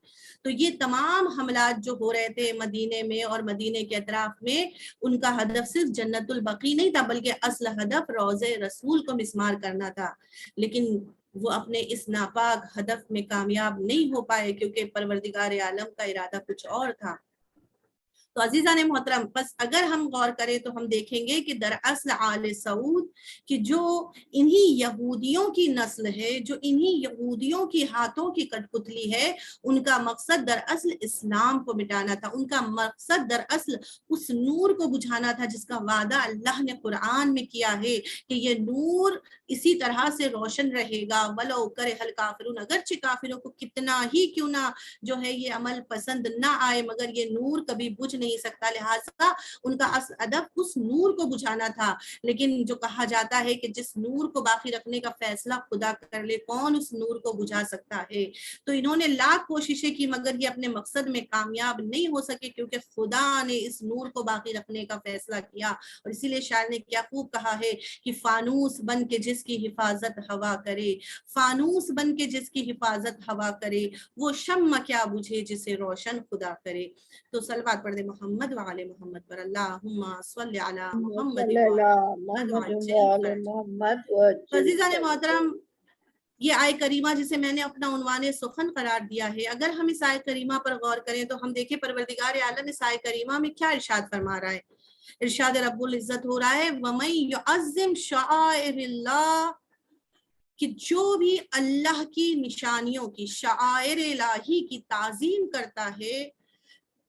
تو یہ تمام حملات جو ہو رہے تھے مدینے میں اور مدینے کے اطراف میں، ان کا ہدف صرف جنت البقیع نہیں تھا، بلکہ اصل ہدف روضہ رسول کو مسمار کرنا تھا. لیکن وہ اپنے اس ناپاک ہدف میں کامیاب نہیں ہو پائے، کیونکہ پروردگار عالم کا ارادہ کچھ اور تھا. تو عزیزان محترم، بس اگر ہم غور کریں تو ہم دیکھیں گے کہ دراصل آل سعود کہ جو انہی یہودیوں کی نسل ہے، جو انہی یہودیوں کی ہاتھوں کی کٹ پتلی ہے، ان کا مقصد دراصل اسلام کو مٹانا تھا. ان کا مقصد دراصل اس نور کو بجھانا تھا جس کا وعدہ اللہ نے قرآن میں کیا ہے کہ یہ نور اسی طرح سے روشن رہے گا. وَلَوْ كَرِهَ الْكَافِرُونَ، اگرچہ کافروں کو کتنا ہی کیوں نہ جو ہے یہ عمل پسند نہ آئے، مگر یہ نور کبھی بجھ نہیں سکتا. لہٰذا ان کا اصل ہدف اس نور کو بجھانا تھا. لیکن جو کہا جاتا ہے کہ جس نور کو باقی رکھنے کا فیصلہ خدا کر لے، کون اس نور کو بجھا سکتا ہے. تو انہوں نے لاکھ کوششیں کی مگر یہ اپنے مقصد میں کامیاب نہیں ہو سکے، کیونکہ خدا نے اس نور کو باقی رکھنے کا فیصلہ کیا. اور اسی لیے شاعر نے کیا خوب کہا ہے کہ فانوس بن کے جس کی حفاظت ہوا کرے، فانوس بن کے جس کی حفاظت ہوا کرے، وہ شمع کیا بجھے جسے روشن خدا کرے. تو صلوات پڑھ دے محمد وعلی محمد پر. اللہم صلی علی محمد عزیزان محترم، یہ آیہ کریمہ جسے میں نے اپنا عنوان سخن قرار دیا ہے، اگر ہم اس آیہ کریمہ پر غور کریں تو ہم دیکھیں پروردگار عالم اس آیہ کریمہ میں کیا ارشاد فرما رہا ہے. ارشاد رب العزت ہو رہا ہے وَمَن يُعَظِّمْ شَعَائِرِ اللَّهِ، کہ جو بھی اللہ کی نشانیوں کی، شعائر الہی کی تعظیم کرتا ہے،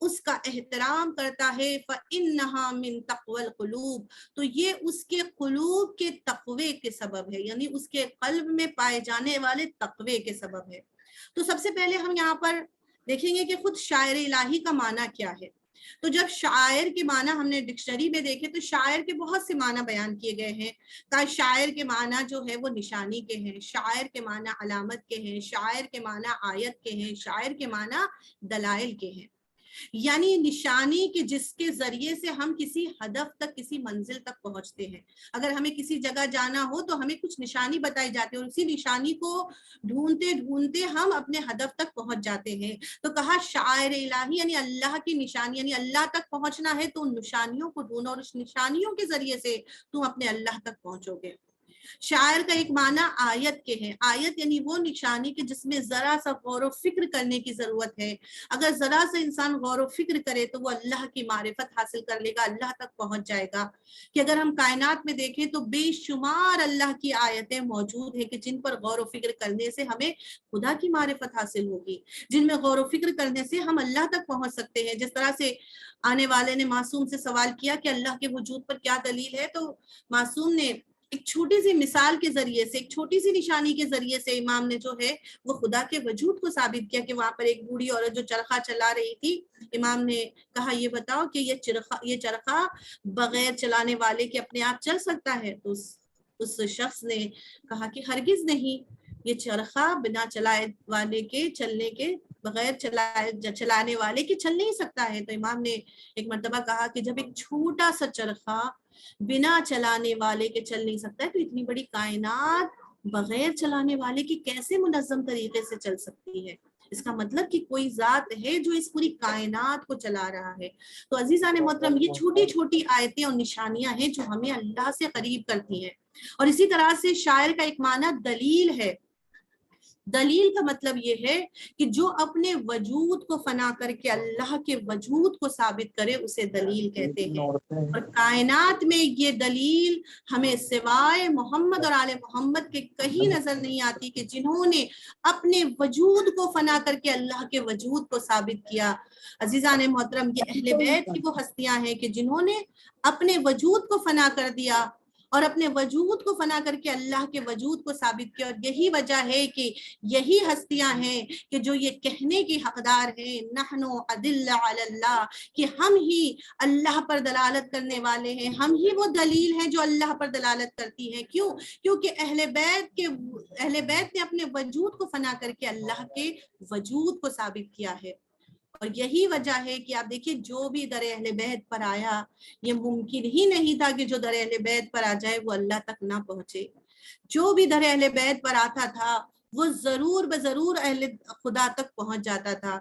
اس کا احترام کرتا ہے، فَإِنَّهَا مِن تَقْوَى الْقُلُوبِ، تو یہ اس کے قلوب کے تقوی کے سبب ہے، یعنی اس کے قلب میں پائے جانے والے تقوی کے سبب ہے. تو سب سے پہلے ہم یہاں پر دیکھیں گے کہ خود شاعر الہی کا معنی کیا ہے. تو جب شاعر کے معنی ہم نے ڈکشنری میں دیکھے تو شاعر کے بہت سے معنی بیان کیے گئے ہیں. شاعر کے معنی جو ہے وہ نشانی کے ہیں، شاعر کے معنی علامت کے ہیں، شاعر کے معنی آیت کے ہیں، شاعر کے معنی دلائل کے ہیں. یعنی نشانی کہ جس کے ذریعے سے ہم کسی ہدف تک، کسی منزل تک پہنچتے ہیں. اگر ہمیں کسی جگہ جانا ہو تو ہمیں کچھ نشانی بتائی جاتی ہے اور اسی نشانی کو ڈھونڈتے ڈھونڈتے ہم اپنے ہدف تک پہنچ جاتے ہیں. تو کہا شاعر الہی یعنی اللہ کی نشانی، یعنی اللہ تک پہنچنا ہے تو ان نشانیوں کو ڈھونڈو اور اس نشانیوں کے ذریعے سے تم اپنے اللہ تک پہنچو گے. شاعر کا ایک معنی آیت کے ہیں. آیت یعنی وہ نشانی کہ جس میں ذرا سا غور و فکر کرنے کی ضرورت ہے. اگر ذرا سا انسان غور و فکر کرے تو وہ اللہ کی معرفت حاصل کر لے گا، اللہ تک پہنچ جائے گا. کہ اگر ہم کائنات میں دیکھیں تو بے شمار اللہ کی آیتیں موجود ہیں کہ جن پر غور و فکر کرنے سے ہمیں خدا کی معرفت حاصل ہوگی، جن میں غور و فکر کرنے سے ہم اللہ تک پہنچ سکتے ہیں. جس طرح سے آنے والے نے معصوم سے سوال کیا کہ اللہ کے وجود پر کیا دلیل ہے، تو معصوم نے ایک چھوٹی سی مثال کے ذریعے سے، ایک چھوٹی سی نشانی کے ذریعے سے امام نے جو ہے وہ خدا کے وجود کو ثابت کیا. کہ وہاں پر ایک بوڑھی عورت جو چرخہ چلا رہی تھی، امام نے کہا یہ بتاؤ کہ یہ چرخہ بغیر چلانے والے کے اپنے آپ چل سکتا ہے؟ تو اس شخص نے کہا کہ ہرگز نہیں، یہ چرخہ بنا چلائے والے کے چلنے کے بغیر چلانے والے کے چل نہیں سکتا ہے. تو امام نے ایک مرتبہ کہا کہ جب ایک چھوٹا سا چرخہ بنا چلانے والے کے چل نہیں سکتا ہے تو اتنی بڑی کائنات بغیر چلانے والے کی کیسے منظم طریقے سے چل سکتی ہے. اس کا مطلب کہ کوئی ذات ہے جو اس پوری کائنات کو چلا رہا ہے. تو عزیزان محترم یہ چھوٹی چھوٹی آیتیں اور نشانیاں ہیں جو ہمیں اللہ سے قریب کرتی ہیں. اور اسی طرح سے شاعر کا ایک معنی دلیل ہے. دلیل کا مطلب یہ ہے کہ جو اپنے وجود کو فنا کر کے اللہ کے وجود کو ثابت کرے اسے دلیل کہتے ہیں. اور کائنات میں یہ دلیل ہمیں سوائے محمد اور آل محمد کے کہیں نظر نہیں آتی کہ جنہوں نے اپنے وجود کو فنا کر کے اللہ کے وجود کو ثابت کیا. عزیزان محترم یہ اہل بیت کی وہ ہستیاں ہیں کہ جنہوں نے اپنے وجود کو فنا کر دیا اور اپنے وجود کو فنا کر کے اللہ کے وجود کو ثابت کیا. اور یہی وجہ ہے کہ یہی ہستیاں ہیں کہ جو یہ کہنے کی حقدار ہیں نحنو ادل علی اللہ کہ ہم ہی اللہ پر دلالت کرنے والے ہیں, ہم ہی وہ دلیل ہیں جو اللہ پر دلالت کرتی ہیں. کیوں؟ کیونکہ اہل بیت نے اپنے وجود کو فنا کر کے اللہ کے وجود کو ثابت کیا ہے. اور یہی وجہ ہے کہ آپ دیکھیے جو بھی در اہل بیت پر آیا یہ ممکن ہی نہیں تھا کہ جو در اہل بیت پر آ جائے وہ اللہ تک نہ پہنچے. جو بھی در اہل بیت پر آتا تھا وہ ضرور بضرور اہل خدا تک پہنچ جاتا تھا.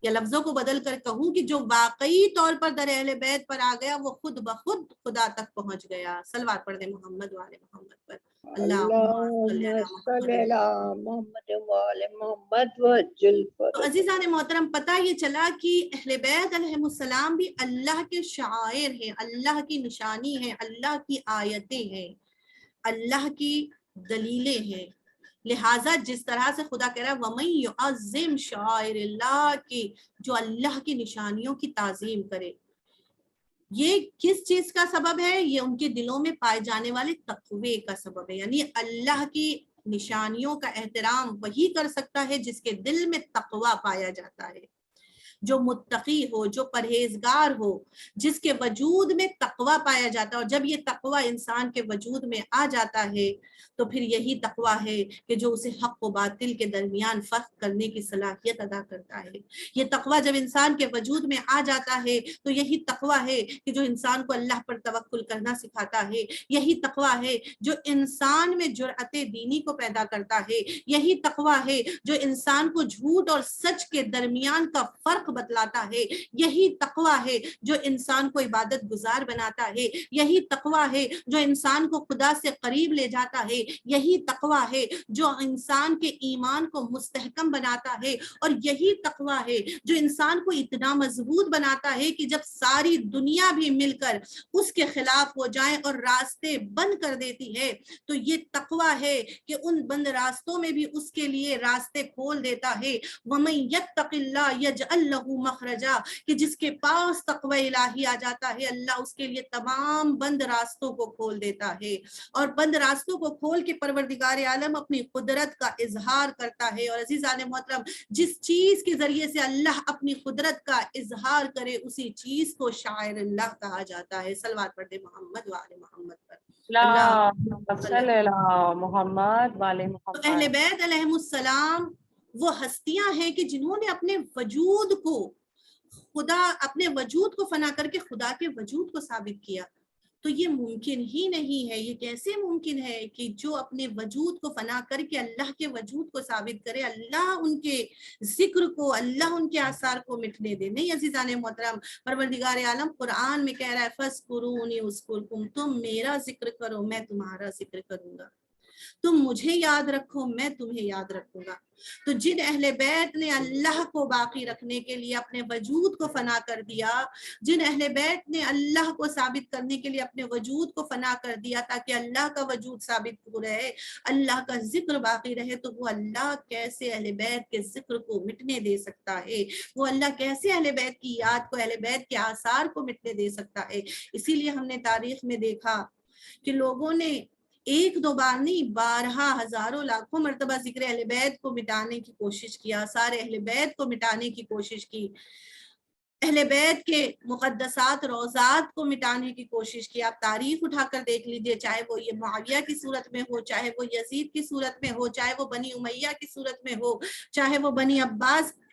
یا لفظوں کو بدل کر کہوں کہ جو واقعی طور پر در اہل بیت پر آ گیا وہ خود بخود خدا تک پہنچ گیا. صلوات پڑھ دیں محمد و آل محمد پر. تو عزیزان محترم پتہ یہ چلا کہ اہل بیت علیہم السلام بھی اللہ کے شعائر ہیں, اللہ کی نشانی ہیں, اللہ کی آیتیں ہیں, اللہ کی دلیلیں ہیں. لہٰذا جس طرح سے خدا کہہ رہا ہے وَمَن يُعَظِّمْ شَعَائِرَ اللَّهِ کہ جو اللہ کی نشانیوں کی تعظیم کرے. یہ کس چیز کا سبب ہے؟ یہ ان کے دلوں میں پائے جانے والے تقوی کا سبب ہے. یعنی اللہ کی نشانیوں کا احترام وہی کر سکتا ہے جس کے دل میں تقوی پایا جاتا ہے, جو متقی ہو, جو پرہیزگار ہو, جس کے وجود میں تقوی پایا جاتا ہے. اور جب یہ تقوی انسان کے وجود میں آ جاتا ہے تو پھر یہی تقوی ہے کہ جو اسے حق و باطل کے درمیان فرق کرنے کی صلاحیت ادا کرتا ہے. یہ تقوی جب انسان کے وجود میں آ جاتا ہے تو یہی تقوی ہے کہ جو انسان کو اللہ پر توکل کرنا سکھاتا ہے. یہی تقوی ہے جو انسان میں جرأت دینی کو پیدا کرتا ہے. یہی تقوی ہے جو انسان کو جھوٹ اور سچ کے درمیان کا فرق بتلاتا ہے. یہی تقوی ہے جو انسان کو عبادت گزار بناتا ہے. یہی تقوی ہے جو انسان کو خدا سے قریب لے جاتا ہے. یہی تقوی ہے جو انسان کے ایمان کو مستحکم بناتا ہے. اور یہی تقوی ہے جو انسان کو اتنا مضبوط بناتا ہے کہ جب ساری دنیا بھی مل کر اس کے خلاف ہو جائیں اور راستے بند کر دیتی ہے تو یہ تقوی ہے کہ ان بند راستوں میں بھی اس کے لیے راستے کھول دیتا ہے. وَمَن يَتَّقِ اللَّهَ يَجْعَل لَّهُ مَخْرَجًا کہ جس کے پاس تقوی الہی آ جاتا ہے اللہ اس کے لیے تمام بند راستوں کو کھول دیتا ہے. اور بند راستوں کو کھول کے پروردگار عالم اپنی قدرت کا اظہار کرتا ہے. اور عزیزان محترم جس چیز کے ذریعے سے اللہ اپنی قدرت کا اظہار کرے اسی چیز کو شاعر اللہ کہا جاتا ہے. صلوات پڑھ دے محمد و آل محمد پر. محمد والے محمد. تو اہل بیت علیہم السلام وہ ہستیاں ہیں کہ جنہوں نے اپنے وجود کو اپنے وجود کو فنا کر کے خدا کے وجود کو ثابت کیا. تو یہ ممکن ہی نہیں ہے. یہ کیسے ممکن ہے کہ جو اپنے وجود کو فنا کر کے اللہ کے وجود کو ثابت کرے اللہ ان کے ذکر کو, اللہ ان کے آثار کو مٹنے دے؟ نہیں عزیزان محترم, پروردگار عالم قرآن میں کہہ رہا ہے فَاذْكُرُونِي أَذْكُرْكُمْ تم میرا ذکر کرو میں تمہارا ذکر کروں گا. تم مجھے یاد رکھو میں تمہیں یاد رکھوں گا. تو جن اہل بیت نے اللہ کو باقی رکھنے کے لیے اپنے وجود کو فنا کر دیا, جن اہل بیت نے اللہ کو ثابت کرنے کے لیے اپنے وجود کو فنا کر دیا تاکہ اللہ کا وجود ثابت رہے, اللہ کا ذکر باقی رہے, تو وہ اللہ کیسے اہل بیت کے ذکر کو مٹنے دے سکتا ہے؟ وہ اللہ کیسے اہل بیت کی یاد کو, اہل بیت کے آثار کو مٹنے دے سکتا ہے؟ اسی لیے ہم نے تاریخ میں دیکھا کہ لوگوں نے ایک دو بار نہیں بارہا ہزاروں لاکھوں مرتبہ ذکر اہل بیت کو مٹانے کی کوشش کیا, سارے اہل بیت کو مٹانے کی کوشش کی, اہل بیت کے مقدسات روضات کو مٹانے کی کوشش کی. آپ تاریخ اٹھا کر دیکھ لیجئے, چاہے وہ یہ معاویہ کی صورت میں ہو, چاہے وہ یزید کی صورت میں ہو, چاہے وہ بنی امیہ کی صورت میں ہو, چاہے وہ بنی عباس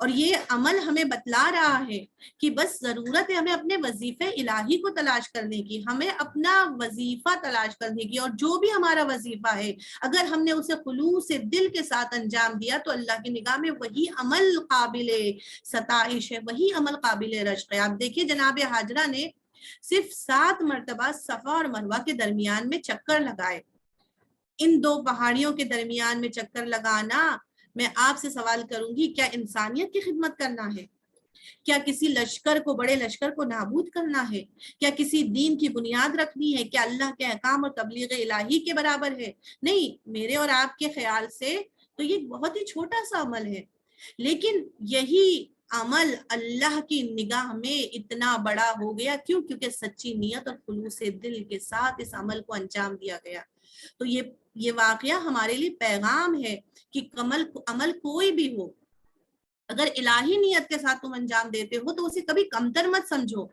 اور یہ عمل ہمیں بتلا رہا ہے کہ بس ضرورت ہے ہمیں اپنے وظیفے الہی کو تلاش کرنے کی، ہمیں اپنا وظیفہ تلاش کرنے کی، اور جو بھی ہمارا وظیفہ ہے اگر ہم نے اسے خلوص دل کے ساتھ انجام دیا تو اللہ کی نگاہ میں وہی عمل قابل ستائش ہے، وہی عمل قابل رشک ہے۔ آپ دیکھیے جناب حاجرہ نے صرف 7 مرتبہ صفا اور مروہ کے درمیان میں چکر لگائے۔ ان 2 پہاڑیوں کے درمیان میں چکر لگانا، میں آپ سے سوال کروں گی، کیا انسانیت کی خدمت کرنا ہے؟ کیا کسی لشکر کو، بڑے لشکر کو نابود کرنا ہے؟ کیا کسی دین کی بنیاد رکھنی ہے؟ کیا اللہ کے احکام اور تبلیغ الہی کے برابر ہے؟ نہیں، میرے اور آپ کے خیال سے تو یہ بہت ہی چھوٹا سا عمل ہے، لیکن یہی عمل اللہ کی نگاہ میں اتنا بڑا ہو گیا۔ کیوں؟ کیونکہ سچی نیت اور خلوص دل کے ساتھ اس عمل کو انجام دیا گیا۔ تو یہ واقعہ ہمارے لیے پیغام ہے کہ عمل کوئی بھی ہو، اگر الہی نیت کے ساتھ تم انجام دیتے ہو تو اسے کبھی کمتر مت سمجھو،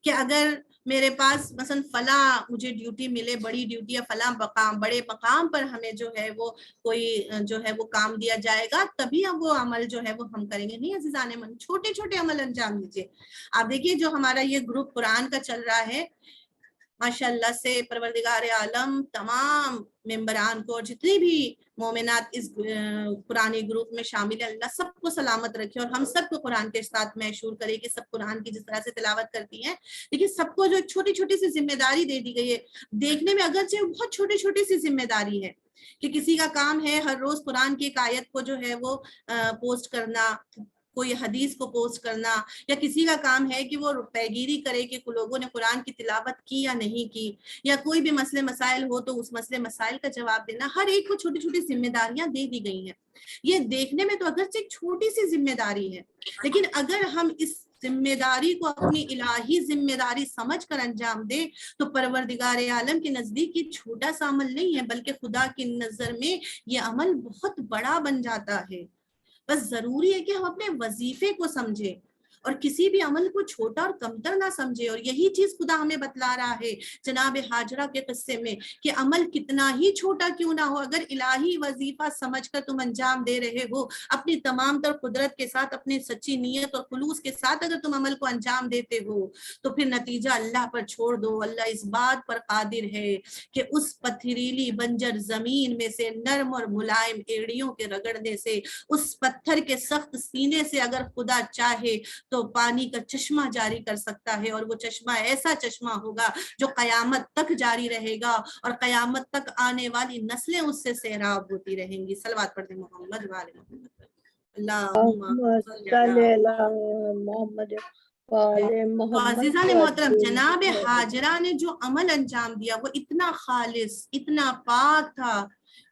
کہ اگر میرے پاس مثلا فلاں مجھے ڈیوٹی ملے، بڑی ڈیوٹی یا فلاں مقام، بڑے مقام پر ہمیں جو ہے وہ کوئی جو ہے وہ کام دیا جائے گا تبھی ہم وہ عمل جو ہے وہ ہم کریں گے۔ نہیں عزیزان من، چھوٹے چھوٹے عمل انجام دیجیے۔ آپ دیکھیے جو ہمارا یہ گروپ قرآن کا چل رہا ہے، ماشاء اللہ سے پروردگار عالم تمام ممبران کو، جتنی بھی مومنات اس قرآنی گروپ میں شامل ہیں، اللہ سب کو سلامت رکھے اور ہم سب کو قرآن کے ساتھ محشور کرے کہ سب قرآن کی جس طرح سے تلاوت کرتی ہیں، لیکن سب کو جو ایک چھوٹی چھوٹی سی ذمہ داری دے دی گئی ہے، دیکھنے میں اگرچہ بہت چھوٹی چھوٹی سی ذمہ داری ہے کہ کسی کا کام ہے ہر روز قرآن کی ایک آیت کو جو ہے وہ پوسٹ کرنا، کوئی حدیث کو پوسٹ کرنا، یا کسی کا کام ہے کہ وہ پیگیری کرے کہ لوگوں نے قرآن کی تلاوت کی یا نہیں کی، یا کوئی بھی مسئلے مسائل ہو تو اس مسئلے مسائل کا جواب دینا۔ ہر ایک کو چھوٹی چھوٹی ذمہ داریاں دے دی گئی ہیں۔ یہ دیکھنے میں تو اگرچہ ایک چھوٹی سی ذمہ داری ہے، لیکن اگر ہم اس ذمہ داری کو اپنی الہی ذمہ داری سمجھ کر انجام دے تو پروردگار عالم کے نزدیک یہ چھوٹا سا عمل نہیں ہے، بلکہ خدا کی نظر میں یہ عمل بہت بڑا بن جاتا ہے۔ بس ضروری ہے کہ ہم اپنے وظیفے کو سمجھیں اور کسی بھی عمل کو چھوٹا اور کمتر نہ سمجھے، اور یہی چیز خدا ہمیں بتلا رہا ہے جناب حاجرہ کے قصے میں کہ عمل کتنا ہی چھوٹا کیوں نہ ہو، اگر الہی وظیفہ سمجھ کر تم انجام دے رہے ہو، اپنی تمام تر قدرت کے ساتھ، اپنی سچی نیت اور خلوص کے ساتھ اگر تم عمل کو انجام دیتے ہو تو پھر نتیجہ اللہ پر چھوڑ دو۔ اللہ اس بات پر قادر ہے کہ اس پتھریلی بنجر زمین میں سے نرم اور ملائم ایڑیوں کے رگڑنے سے، اس پتھر کے سخت سینے سے اگر خدا چاہے تو پانی کا چشمہ جاری کر سکتا ہے، اور وہ چشمہ ایسا چشمہ ہوگا جو قیامت تک جاری رہے گا اور قیامت تک آنے والی نسلیں اس سے سیراب ہوتی رہیں گی۔ صلوات پڑھتے محمد وآل محمد۔ تو عزیزان محترم، جناب حاجرہ نے جو عمل انجام دیا وہ اتنا خالص، اتنا پاک تھا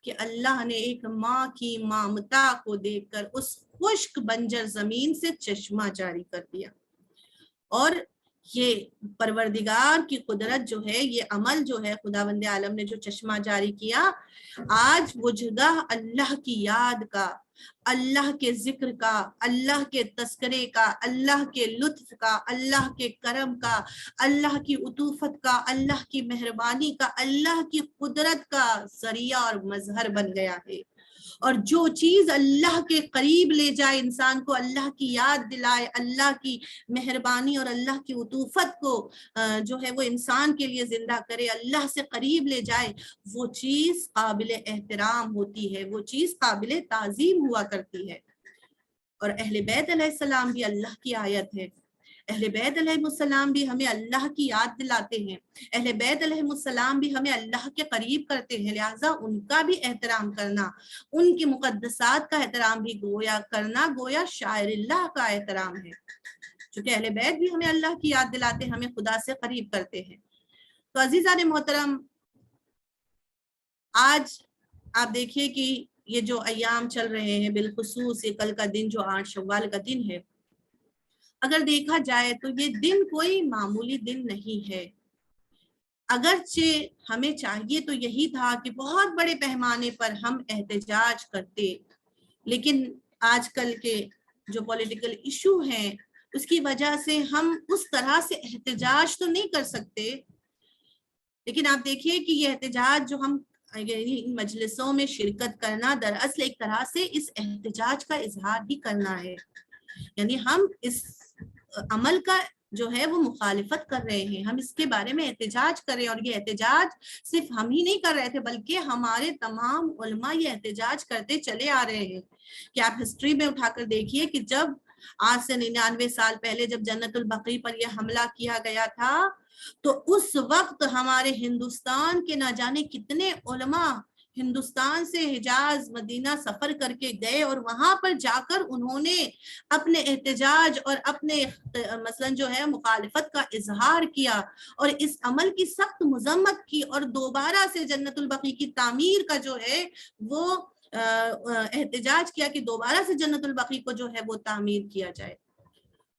کہ اللہ نے ایک ماں کی ممتا کو دیکھ کر اس خشک بنجر زمین سے چشمہ جاری کر دیا۔ اور یہ پروردگار کی قدرت جو ہے، یہ عمل جو ہے خداوند عالم نے جو چشمہ جاری کیا، آج وہ جگہ اللہ کی یاد کا، اللہ کے ذکر کا، اللہ کے تذکرے کا، اللہ کے لطف کا، اللہ کے کرم کا، اللہ کی عطوفت کا، اللہ کی مہربانی کا، اللہ کی قدرت کا ذریعہ اور مظہر بن گیا ہے۔ اور جو چیز اللہ کے قریب لے جائے انسان کو، اللہ کی یاد دلائے، اللہ کی مہربانی اور اللہ کی عطوفت کو جو ہے وہ انسان کے لیے زندہ کرے، اللہ سے قریب لے جائے، وہ چیز قابل احترام ہوتی ہے، وہ چیز قابل تعظیم ہوا کرتی ہے۔ اور اہل بیت علیہ السلام بھی اللہ کی آیت ہے، اہل بیت علیہ السلام بھی ہمیں اللہ کی یاد دلاتے ہیں، اہل بیت علیہ السلام بھی ہمیں اللہ کے قریب کرتے ہیں، لہٰذا ان کا بھی احترام کرنا، ان کی مقدسات کا احترام بھی گویا شاعر اللہ کا احترام ہے، چونکہ اہل بیت بھی ہمیں اللہ کی یاد دلاتے ہیں، ہمیں خدا سے قریب کرتے ہیں۔ تو عزیزان محترم، آج آپ دیکھیے کہ یہ جو ایام چل رہے ہیں، بالخصوص یہ کل کا دن جو 8 شوال کا دن ہے، اگر دیکھا جائے تو یہ دن کوئی معمولی دن نہیں ہے۔ اگرچہ ہمیں چاہیے تو یہی تھا کہ بہت بڑے پیمانے پر ہم احتجاج کرتے، لیکن آج کل کے جو پولیٹیکل ایشو ہیں اس کی وجہ سے ہم اس طرح سے احتجاج تو نہیں کر سکتے، لیکن آپ دیکھیے کہ یہ احتجاج جو ہم ان مجلسوں میں شرکت کرنا، دراصل ایک طرح سے اس احتجاج کا اظہار ہی کرنا ہے۔ یعنی ہم اس عمل کا جو ہے وہ مخالفت کر رہے ہیں، ہم اس کے بارے میں احتجاج کر رہے ہیں، اور یہ احتجاج صرف ہم ہی نہیں کر رہے تھے بلکہ ہمارے تمام علماء یہ احتجاج کرتے چلے آ رہے ہیں. کہ آپ ہسٹری میں اٹھا کر دیکھیے کہ جب آج سے 99 سال پہلے جب جنت البقیع پر یہ حملہ کیا گیا تھا تو اس وقت ہمارے ہندوستان کے نہ جانے کتنے علماء ہندوستان سے حجاز مدینہ سفر کر کے گئے، اور وہاں پر جا کر انہوں نے اپنے احتجاج اور اپنے مثلا جو ہے مخالفت کا اظہار کیا، اور اس عمل کی سخت مذمت کی، اور دوبارہ سے جنت البقیع کی تعمیر کا جو ہے وہ احتجاج کیا کہ دوبارہ سے جنت البقیع کو جو ہے وہ تعمیر کیا جائے.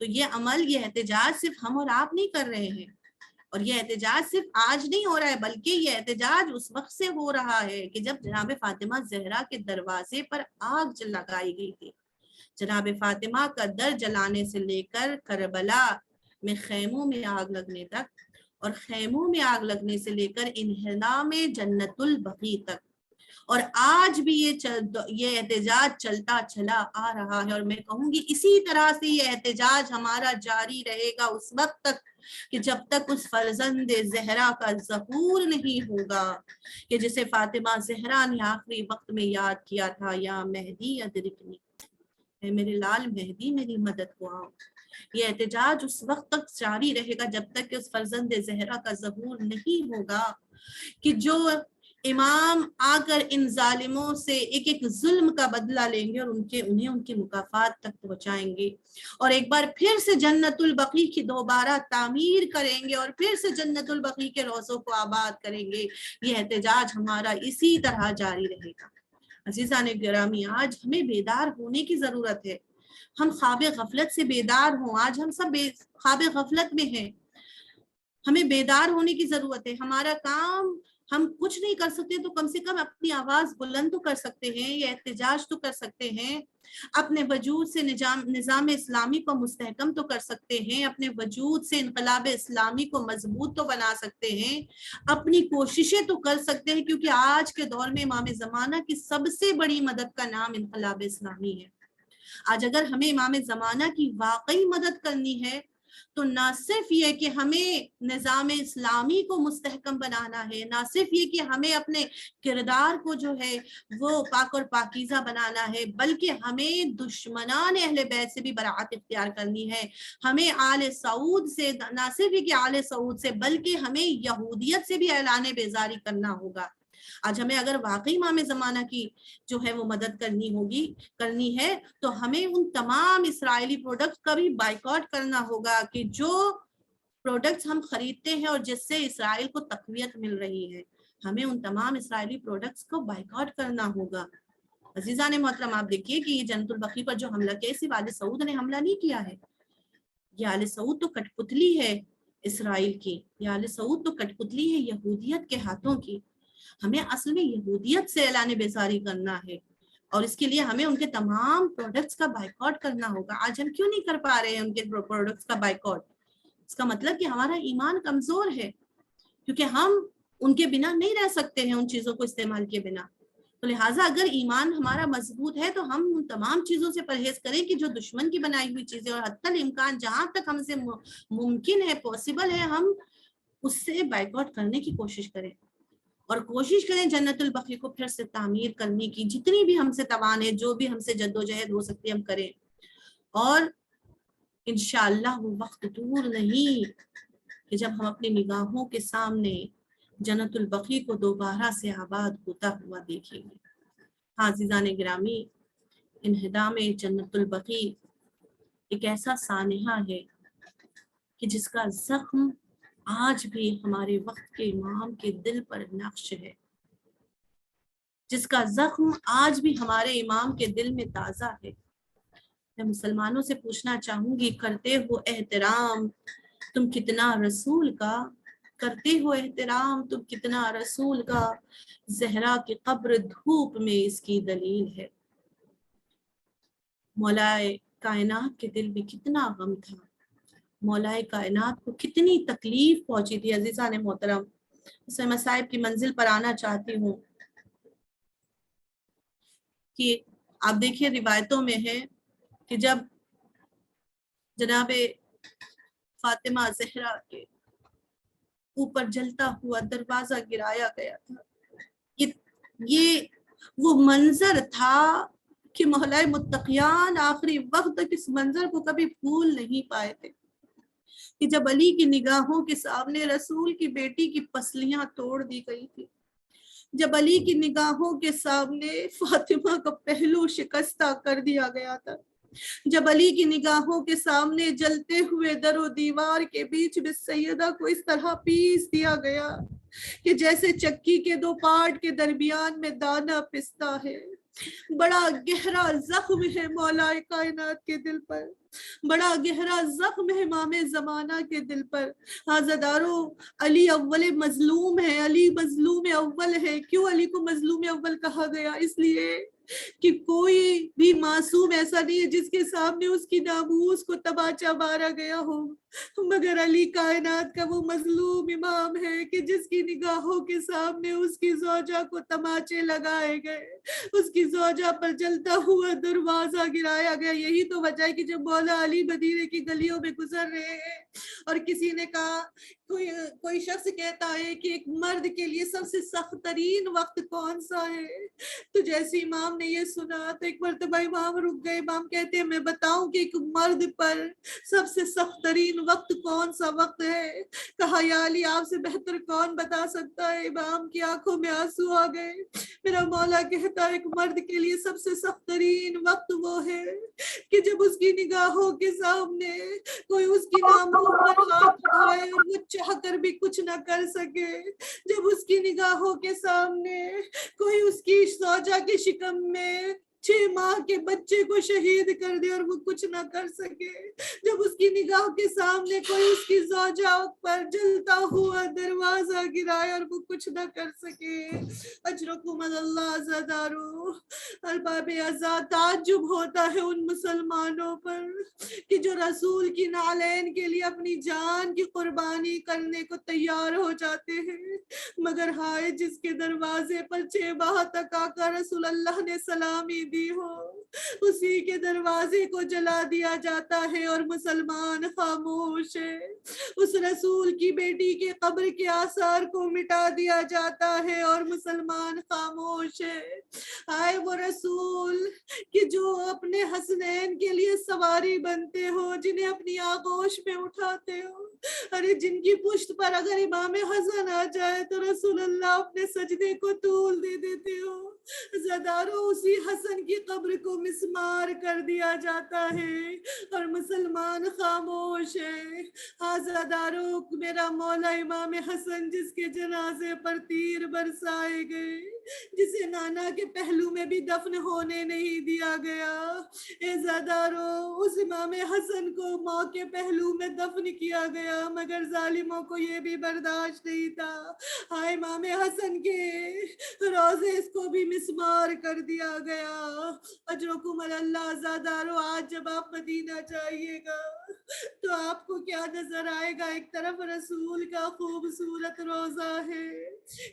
تو یہ عمل، یہ احتجاج صرف ہم اور آپ نہیں کر رہے ہیں، اور یہ احتجاج صرف آج نہیں ہو رہا ہے بلکہ یہ احتجاج اس وقت سے ہو رہا ہے کہ جب جناب فاطمہ زہرا کے دروازے پر آگ لگائی گئی تھی. جناب فاطمہ کا در جلانے سے لے کر کربلا میں خیموں میں آگ لگنے تک، اور خیموں میں آگ لگنے سے لے کر انہدام جنت البقیع تک، اور آج بھی یہ احتجاج چلتا چلا آ رہا ہے. اور میں کہوں گی اسی طرح سے یہ احتجاج ہمارا جاری رہے گا اس وقت تک کہ جب تک اس فرزند زہرا کا ظہور نہیں ہوگا کہ جسے فاطمہ زہرا نے آخری وقت میں یاد کیا تھا، یا مہدی ادرکنی، اے میرے لال مہدی میری مدد کو آؤ. یہ احتجاج اس وقت تک جاری رہے گا جب تک کہ اس فرزند زہرا کا ظہور نہیں ہوگا کہ جو امام آ کر ان ظالموں سے ایک ایک ظلم کا بدلہ لیں گے اور انہیں ان کی مکافات تک پہنچائیں گے، اور ایک بار پھر سے جنت البقیع کی دوبارہ تعمیر کریں گے، اور پھر سے جنت البقیع کے روضوں کو آباد کریں گے. یہ احتجاج ہمارا اسی طرح جاری رہے گا. عزیزان گرامی، آج ہمیں بیدار ہونے کی ضرورت ہے. ہم خواب غفلت سے بیدار ہوں. آج ہم سب خواب غفلت میں ہیں. ہمیں بیدار ہونے کی ضرورت ہے. ہمارا کام، ہم کچھ نہیں کر سکتے تو کم سے کم اپنی آواز بلند تو کر سکتے ہیں، یہ احتجاج تو کر سکتے ہیں، اپنے وجود سے نظام اسلامی کو مستحکم تو کر سکتے ہیں، اپنے وجود سے انقلاب اسلامی کو مضبوط تو بنا سکتے ہیں، اپنی کوششیں تو کر سکتے ہیں، کیونکہ آج کے دور میں امام زمانہ کی سب سے بڑی مدد کا نام انقلاب اسلامی ہے. آج اگر ہمیں امام زمانہ کی واقعی مدد کرنی ہے تو نہ صرف یہ کہ ہمیں نظام اسلامی کو مستحکم بنانا ہے، نہ صرف یہ کہ ہمیں اپنے کردار کو جو ہے وہ پاک اور پاکیزہ بنانا ہے، بلکہ ہمیں دشمنان اہل بیت سے بھی براعت اختیار کرنی ہے. ہمیں آل سعود سے، نہ صرف یہ کہ آل سعود سے، بلکہ ہمیں یہودیت سے بھی اعلان بیزاری کرنا ہوگا. آج ہمیں اگر واقعی امام زمانہ کی جو ہے وہ مدد کرنی ہے تو ہمیں ان تمام اسرائیلی پروڈکٹس کا بھی بائیکاٹ کرنا ہوگا کہ جو پروڈکٹس ہم خریدتے ہیں اور جس سے اسرائیل کو تقویت مل رہی ہے، ہمیں ان تمام اسرائیلی پروڈکٹس کو بائیکاٹ کرنا ہوگا. عزیزان محترم، آپ دیکھیے کہ یہ جنت البقیع پر جو حملہ کیا، صرف آل سعود نے حملہ نہیں کیا ہے. یہ آل سعود تو کٹ پتلی ہے اسرائیل کی، یہ آل سعود تو کٹ پتلی ہے یہودیت کے ہاتھوں کی. ہمیں اصل میں یہودیت سے اعلان بیزاری کرنا ہے، اور اس کے لیے ہمیں ان کے تمام پروڈکٹس کا بائیکاٹ کرنا ہوگا. آج ہم کیوں نہیں کر پا رہے ہیں ان کے پروڈکٹس کا بائیکاٹ؟ اس کا مطلب کہ ہمارا ایمان کمزور ہے، کیونکہ ہم ان کے بنا نہیں رہ سکتے ہیں، ان چیزوں کو استعمال کیے بنا. تو لہٰذا اگر ایمان ہمارا مضبوط ہے تو ہم ان تمام چیزوں سے پرہیز کریں کہ جو دشمن کی بنائی ہوئی چیزیں، اور حتی الامکان جہاں تک ہم سے ممکن ہے، پاسبل ہے، ہم اس سے بائیکاٹ کرنے کی کوشش کریں، اور کوشش کریں جنت البقیع کو پھر سے تعمیر کرنے کی. جتنی بھی ہم سے توان ہے، جو بھی ہم سے جدوجہد ہو سکتی ہے، ہم کریں. اور انشاءاللہ وہ وقت دور نہیں کہ جب ہم اپنی نگاہوں کے سامنے جنت البقیع کو دوبارہ سے آباد ہوتا ہوا دیکھیں گے. ہاں عزیزان گرامی، انہدام جنت البقیع ایک ایسا سانحہ ہے کہ جس کا زخم آج بھی ہمارے وقت کے امام کے دل پر نقش ہے، جس کا زخم آج بھی ہمارے امام کے دل میں تازہ ہے. میں مسلمانوں سے پوچھنا چاہوں گی، کرتے ہو احترام تم کتنا رسول کا؟ کرتے ہو احترام تم کتنا رسول کا؟ زہرا کی قبر دھوپ میں اس کی دلیل ہے. مولائے کائنات کے دل میں کتنا غم تھا، مولائے کائنات کو کتنی تکلیف پہنچی تھی. عزیزان محترم، میں صاحب کی منزل پر آنا چاہتی ہوں کہ آپ دیکھیے روایتوں میں ہے کہ جب جناب فاطمہ زہرا کے اوپر جلتا ہوا دروازہ گرایا گیا تھا۔ یہ وہ منظر تھا کہ مولا متقیان آخری وقت تک اس منظر کو کبھی بھول نہیں پائے تھے کہ جب علی کی نگاہوں کے سامنے رسول کی بیٹی کی پسلیاں توڑ دی گئی تھی، جب علی کی نگاہوں کے سامنے فاطمہ کا پہلو شکستہ کر دیا گیا تھا، جب علی کی نگاہوں کے سامنے جلتے ہوئے در و دیوار کے بیچ میں سیدہ کو اس طرح پیس دیا گیا کہ جیسے چکی کے دو پارٹ کے درمیان میں دانہ پستا ہے۔ بڑا گہرا زخم ہے مولا کائنات کے دل پر، بڑا گہرا زخم ہے امام زمانہ کے دل پر۔ حاضدارو، علی اول مظلوم ہے، علی مظلوم اول ہے۔ کیوں علی کو مظلوم اول کہا گیا؟ اس لیے کہ کوئی بھی معصوم ایسا نہیں ہے جس کے سامنے اس کی ناموس کو تماچا مارا گیا ہو، مگر علی کائنات کا وہ مظلوم امام ہے کہ جس کی نگاہوں کے سامنے اس کی زوجہ کو تماچے لگائے گئے، اس کی زوجہ پر جلتا ہوا دروازہ گرایا گیا۔ یہی تو وجہ ہے کہ جب مولا علی مدینے کی گلیوں میں گزر رہے ہیں اور کسی نے کہا، کوئی شخص کہتا ہے کہ ایک مرد کے لیے سب سے سخت ترین وقت کون سا ہے، تو جیسے امام نے یہ سنا تو ایک مرتبہ امام رک گئے۔ امام کہتے ہیں میں بتاؤں کہ ایک مرد پر سب سے سخت ترین وقت کون سا وقت ہے؟ کہا یا علی آپ سے بہتر کون بتا سکتا ہے؟ امام کی آنکھوں میں آنسو آ گئے۔ میرا مولا کہتا ہے ایک مرد کے لیے سب سے سخت ترین وقت وہ ہے کہ جب اس کی نگاہوں کے سامنے کوئی اس کی ناموس پر ہاتھ اٹھائے اور وہ چاہ کر بھی کچھ نہ کر سکے، جب اس کی نگاہوں کے سامنے کوئی اس کی زوجہ کے شکم میں 6 ماہ کے بچے کو شہید کر دے اور وہ کچھ نہ کر سکے، جب اس کی نگاہ کے سامنے کوئی اس کی زوجہ پر جلتا ہوا دروازہ گرائے اور وہ کچھ نہ کر سکے۔ اجرکم اللہ عزادارو، ارباب عزا، تعجب ہوتا ہے ان مسلمانوں پر کہ جو رسول کی نعلین کے لیے اپنی جان کی قربانی کرنے کو تیار ہو جاتے ہیں، مگر ہائے جس کے دروازے پر 6 ماہ تک آقا رسول اللہ نے سلامی دی ہو، اسی کے دروازے کو جلا دیا جاتا ہے اور مسلمان خاموش ہے۔ اس رسول کی بیٹی کے قبر کے آثار کو مٹا دیا جاتا ہے اور مسلمان خاموش ہے۔ آئے وہ رسول کہ جو اپنے حسنین کے لیے سواری بنتے ہو، جنہیں اپنی آغوش میں اٹھاتے ہو، ارے جن کی پشت پر اگر امام حسن آ جائے تو رسول اللہ اپنے سجدے کو طول دے دیتے ہو۔ زدارو، اسی حسن کی قبر کو مسمار کر دیا جاتا ہے اور مسلمان خاموش ہے۔ زدارو، میرا مولا امام حسن جس کے جنازے پر تیر برسائے گئے، جسے نانا کے پہلو میں بھی دفن ہونے نہیں دیا گیا، اے زدارو اس امام حسن کو ماں کے پہلو میں دفن کیا گیا، مگر ظالموں کو یہ بھی برداشت نہیں تھا۔ ہائے امام حسن کے روزے اس کو بھی مسمار کر دیا گیا۔ اجرکم اللہ زادارو، آج جب آپ مدینہ جائیے گا تو آپ کو کیا نظر آئے گا؟ ایک طرف رسول کا خوبصورت روزہ ہے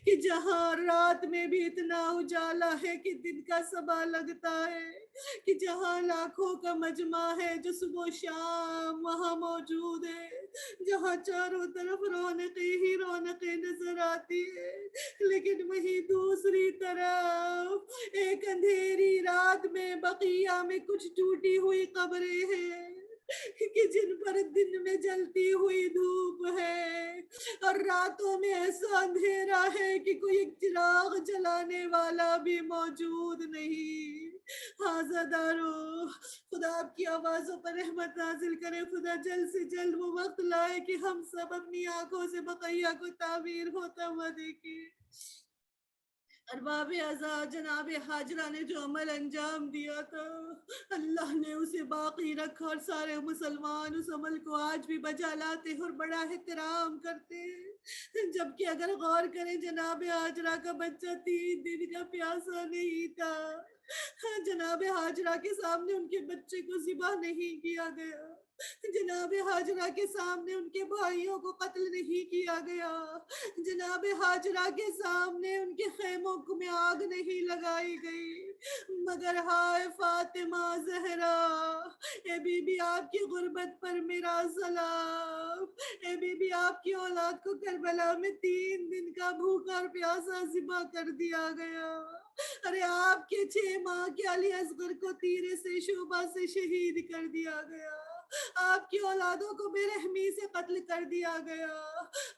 کہ جہاں رات میں بھی اتنا اجالا ہے کہ دن کا صبح لگتا ہے، کہ جہاں لاکھوں کا مجمع ہے جو صبح و شام وہاں موجود ہے، جہاں چاروں طرف رونقیں ہی رونقیں نظر آتی ہے، لیکن وہیں دوسری طرف ایک اندھیری رات میں بقیہ میں کچھ ٹوٹی ہوئی قبریں ہیں کہ جن پر دن میں جلتی ہوئی دھوپ ہے اور راتوں میں ایسا اندھیرا ہے کہ کوئی ایک چراغ جلانے والا بھی موجود نہیں۔ حاضدارو، خدا آپ کی آوازوں پر رحمت نازل کرے، خدا جلد سے جلد وہ وقت لائے کہ ہم سب اپنی آنکھوں سے بقیہ کو تعمیر ہوتا ہوا دیکھیں۔ ارباب اعضا، جناب حاجرہ نے جو عمل انجام دیا تھا اللہ نے اسے باقی رکھا اور سارے مسلمان اس عمل کو آج بھی بجا لاتے ہیں اور بڑا احترام کرتے ہیں۔ جبکہ اگر غور کریں جناب حاجرہ کا بچہ 3 دن کا پیاسا نہیں تھا، جناب حاجرہ کے سامنے ان کے بچے کو ذبح نہیں کیا گیا، جناب حاجرہ کے سامنے ان کے بھائیوں کو قتل نہیں کیا گیا، جناب حاجرہ کے سامنے ان کے خیموں میں آگ نہیں لگائی گئی، مگر ہائے فاطمہ زہرا، اے بی بی آپ کی غربت پر میرا سلام، اے بی بی آپ کی اولاد کو کربلا میں 3 دن کا بھوکا اور پیاسا ذبح کر دیا گیا، ارے آپ کے 6 ماہ کے علی اصغر کو تیرے سے شعبہ سے شہید کر دیا گیا، آپ کی اولادوں کو بے رحمی سے قتل کر دیا گیا،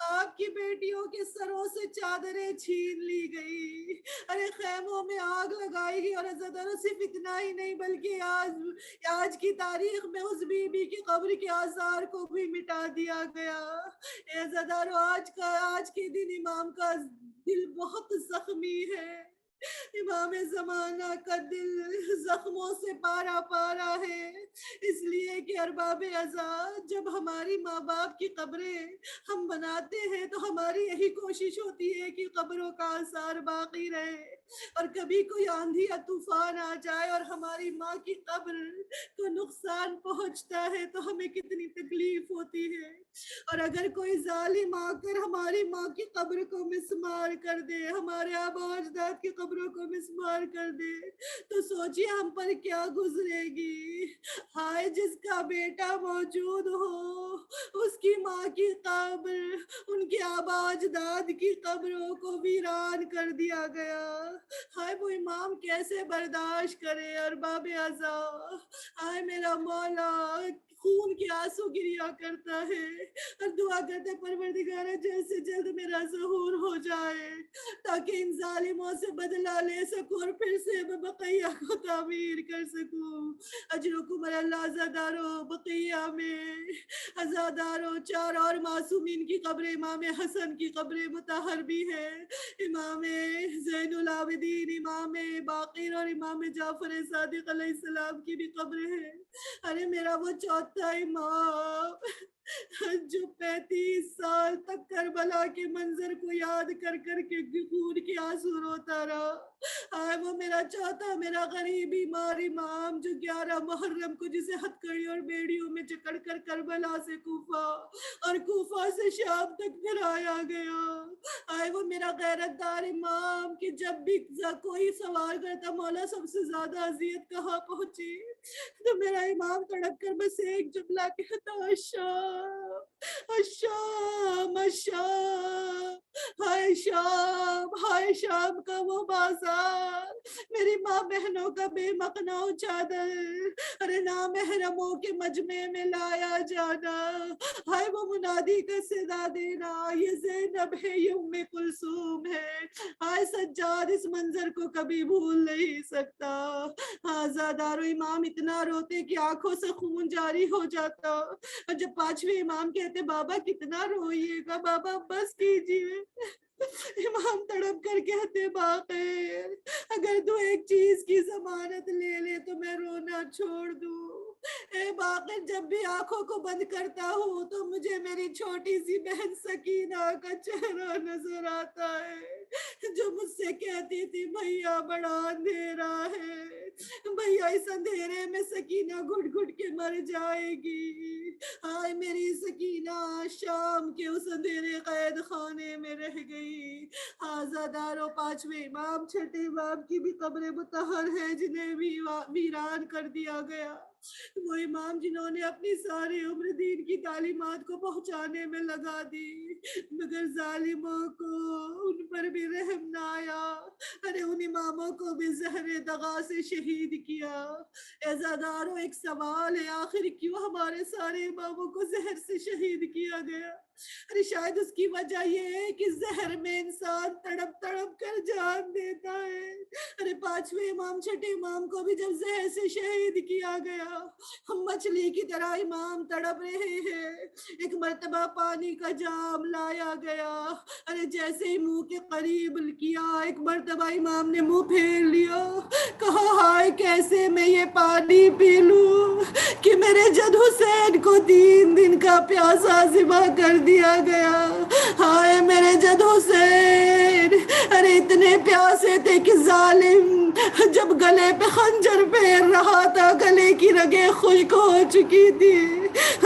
آپ کی بیٹیوں کے سروں سے چادریں چھین لی گئی، ارے خیموں میں آگ لگائی گئی، اور عزادارو صرف اتنا ہی نہیں بلکہ آج کی تاریخ میں اس بی بی کی قبر کے آثار کو بھی مٹا دیا گیا۔ اے عزادارو آج کے دن امام کا دل بہت زخمی ہے، امام زمانہ کا دل زخموں سے پارا پارا ہے، اس لیے کہ ارباب عزا جب ہماری ماں باپ کی قبریں ہم بناتے ہیں تو ہماری یہی کوشش ہوتی ہے کہ قبروں کا آثار باقی رہے، اور کبھی کوئی آندھی یا طوفان آ جائے اور ہماری ماں کی قبر کو نقصان پہنچتا ہے تو ہمیں کتنی تکلیف ہوتی ہے، اور اگر کوئی ظالم آ کر ہماری ماں کی قبر کو مسمار کر دے، ہمارے آبا و اجداد کی قبروں کو مسمار کر دے تو سوچئے ہم پر کیا گزرے گی۔ ہائے جس کا بیٹا موجود ہو اس کی ماں کی قبر، ان کے آبا و اجداد کی قبروں کو ویران کر دیا گیا، ہائے وہ امام کیسے برداشت کرے ارباب عزا، ہائے میرا مولا خون کے آنسو گریا کرتا ہے اور دعا کرتے پروردگارہ جلد سے جلد میرا ظہور ہو جائے تاکہ ان ظالموں سے بدلہ لے سکوں اور پھر سے میں بقیہ کو تعمیر کر سکوں۔ اجرکم اللہ عزادارو، بقیہ میں عزادارو 4 اور معصومین کی قبر، امام حسن کی قبر مطہر بھی ہے، امام زین العابدین، امام باقر اور امام جعفر صادق علیہ السلام کی بھی قبر ہے۔ ارے میرا وہ چوتھا امام جو 35 سال تک کربلا کے منظر کو یاد کر کر کے خون کے آنسو روتا رہا، آئے وہ میرا چوتھا، میرا غریب بیمار امام جو 11 محرم کو جسے ہتھکڑی اور بیڑیوں میں جکڑ کر کربلا سے کوفہ اور کوفہ سے شام تک پھرایا گیا، آئے وہ میرا غیرت دار امام کہ جب بھی کوئی سوال کرتا مولا سب سے زیادہ اذیت کہاں پہنچی تو میرا امام تڑپ کر بس ایک جملہ کہتا، الشام الشام الشام، ہائے شام، ہائے شام کا وہ بازار، میری ماں بہنوں کا بے مقنع چادر، ارے نامحرموں کے مجمع میں لایا جانا، ہائے وہ منادی کا صدا دینا، یہ زینب ہے، یہ ام کلثوم ہے، ہائے سجاد اس منظر کو کبھی بھول نہیں سکتا۔ ہاں زادارو امام اتنا روتے کہ آنکھوں سے خون جاری ہو جاتا، اور جب 5ویں امام کہتے بابا کتنا روئیے گا، بابا بس کیجئے، امام تڑپ کر کہتے باقر اگر تو ایک چیز کی ضمانت لے لے تو میں رونا چھوڑ دوں، اے باقر جب بھی آنکھوں کو بند کرتا ہوں تو مجھے میری چھوٹی سی بہن سکینہ کا چہرہ نظر آتا ہے جو مجھ سے کہتی تھی بھیا بڑا اندھیرا ہے، بھیا اس اندھیرے میں سکینہ گھٹ گھٹ کے مر جائے گی، ہائے میری سکینہ شام کے اس اندھیرے قید خانے میں رہ گئی۔ آزادارو 5ویں امام 6ٹھے امام کی بھی قبر مطہر ہے جنہیں بھی ویران کر دیا گیا، وہ امام جنہوں نے اپنی ساری عمر دین کی تعلیمات کو پہنچانے میں لگا دی مگر ظالموں کو ان پر بھی رحم نہ آیا، ارے ان اماموں کو بھی زہر دغا سے شہید کیا۔ عزادارو ایک سوال ہے، آخر کیوں ہمارے سارے اماموں کو زہر سے شہید کیا گیا؟ ارے شاید اس کی وجہ یہ ہے کہ زہر میں انسان تڑپ تڑپ کر جان دیتا ہے، ارے 5ویں امام 6ٹھے امام کو بھی جب زہر سے شہید کیا گیا ہم مچھلی کی طرح امام تڑپ رہے ہیں، ایک مرتبہ پانی کا جام لایا گیا، ارے جیسے ہی منہ کے قریب کیا ایک مرتبہ امام نے منہ پھیر لیا، کہا ہائے کیسے میں یہ پانی پی لوں کہ میرے جد حسین کو 3 دن کا پیاسا ذبح کر دیا گیا، ہائے میرے جد حسین، ارے اتنے پیاسے تھے کہ ظالم جب گلے پہ خنجر پھیر رہا تھا گلے کی رگیں خشک ہو چکی تھی،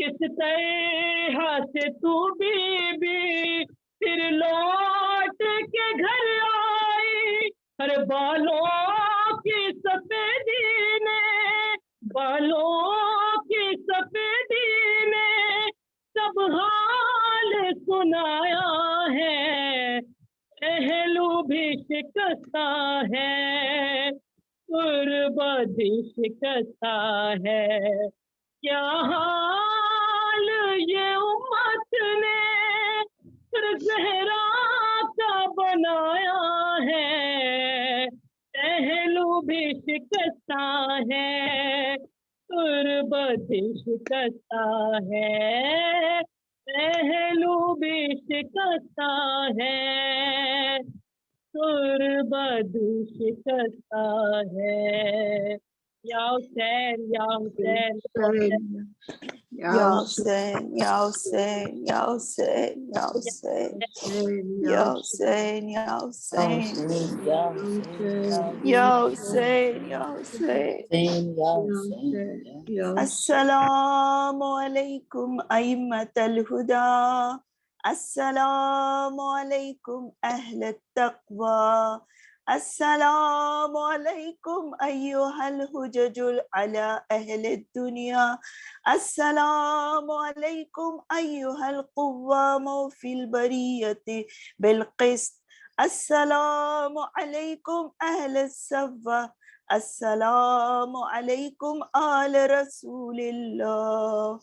کس طرح سے تو بی پھر لوٹ کے گھر آئی، ہر بالوں کی سفیدی نے، بالوں کی سفیدی نے سب حال سنایا ہے، پہلو بھی شکستہ ہے، قربہ بھی شکستہ ہے، کیا حال یہ امت نے پھر زہرا کا بنایا ہے، پہلو بھی شکستہ ہے، قربہ بھی شکستہ ہے، پہلو بھی شکستہ ہے، قربہ بھی شکستہ ہے، یا حسین یا حسین یا حسین یا حسین یا حسین یا حسین یا حسین یا حسین یا حسین یا حسین یا حسین. السلام علیکم ائمۃ الہدیٰ، السلام علیکم اہل التقوی، السلام علیکم ایہا الحجج علی اہل الدنیا، السلام علیکم ایہا القوام فی البریۃ بالقسط، السلام علیکم اہل الصفوہ، السلام علیکم آل رسول اللہ،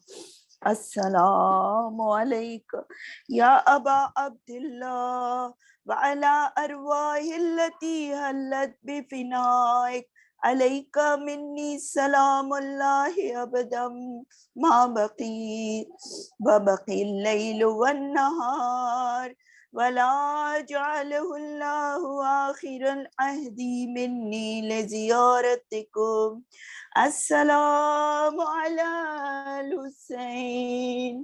السلام علیکم یا ابا عبداللہ وعلی ارواح التي حلت بفنائک، علیک منی سلام اللہ ابدا ما بقیت وبقی اللیل والنہار ولا جعله الله آخر العهد مني لزيارتكم، السلام على الحسين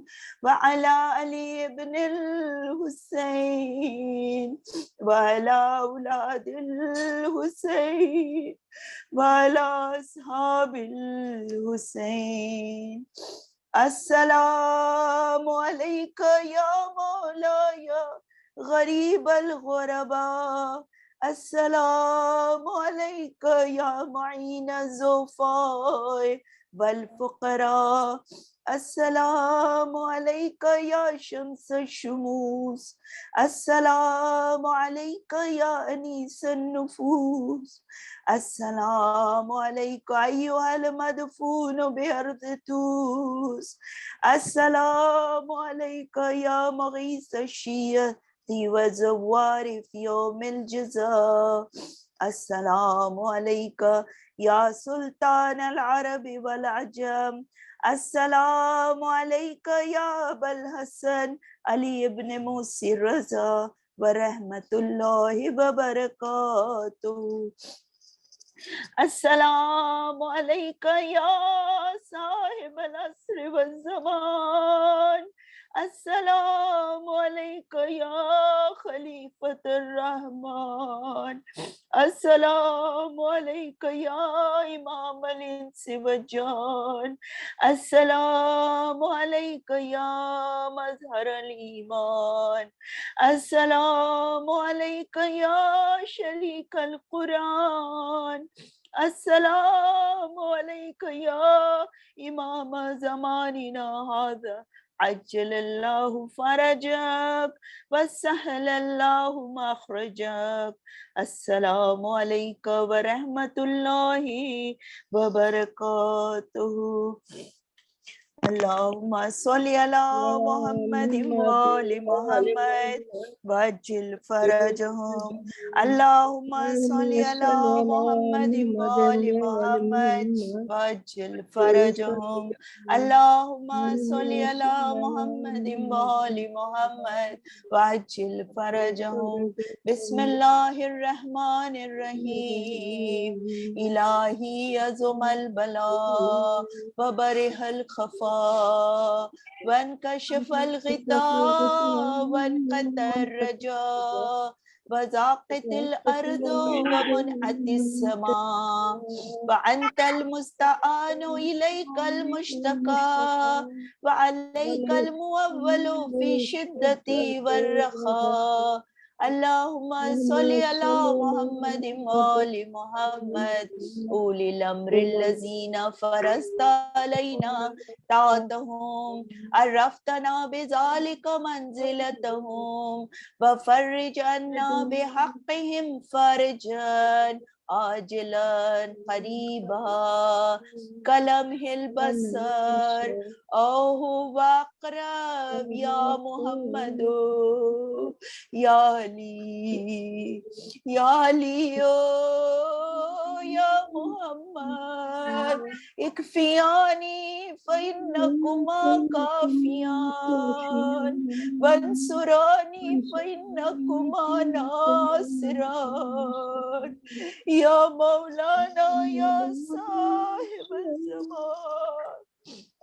وعلى علي بن الحسين وعلى أولاد الحسين وعلى أصحاب الحسين، السلام عليك يا مولاي غریب الغرباء، السلام علیک یا معین الضعفاء والفقراء، السلام علیک یا شمس الشموس، السلام علیک یا انیس النفوس، السلام علیک ایہا المدفون بارض توس، السلام علیک یا مغیث الشیعہ وزوار فی یوم الجزاء، السلام علیک یا سلطان العرب والعجم، السلام علیک یا ابا الحسن علی ابن موسی الرضا ورحمۃ اللہ وبرکاتہ، السلام علیک یا صاحب العصر والزمان، السلام علیک یا خلیفۃ الرحمن، السلام علیک یا امام الانس والجان، السلام علیک یا مظہر الایمان، السلام علیک یا شریک القرآن، السلام علیک یا امام زماننا هذا عجل اللہ فرجک وسہل اللہ مخرجک، السلام علیکم ورحمۃ اللہ وبرکاتہ، اللہم صلی علی محمد وآل محمد وعجل فرجہم، اللہم صلی علی محمد وآل محمد وعجل فرجہم، اللہم صلی علی محمد وآل محمد وعجل فرجہم، بسم اللہ الرحمن الرحیم، الہی عظم البلاء وبرح الخفا وانکشف الغطاء وانقطع الرجاء وزاقت الأرض ومنعت السماء وأنت المستعان إليك المشتكى وعليك المؤول في الشدة والرخاء اللهم صل على محمد وآل محمد أولي الأمر الذين فرضت علينا طاعتهم عرفتنا بذلك منزلتهم وفرج عنا بحقهم فرجا عاجلا قريبا كلمح البصر أو هو أقرب يا محمد يا علي يا علي يا محمد اكفياني فإنكما كافيان وانصراني فإنكما ناصران يا مولانا يا صاحب الزمان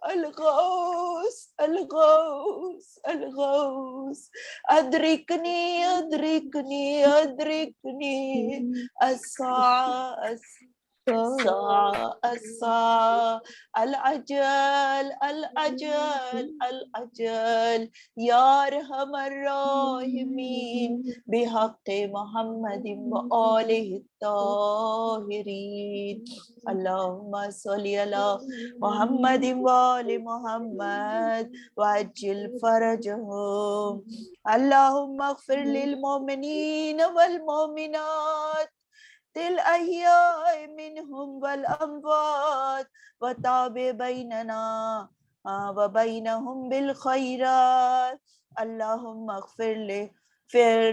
الغوث الغوث الغوث أدركني أدركني أدركني الساعة الساعة الساعة العجل العجل العجل يا أرحم الراحمين بحق محمد وآله الطاهرين اللهم صل على محمد وآل محمد وعجل فرجهم اللهم اغفر للمؤمنين والمؤمنات الأحياء منهم والأموات وتابع بيننا وبينهم بالخيرات اللهم اغفر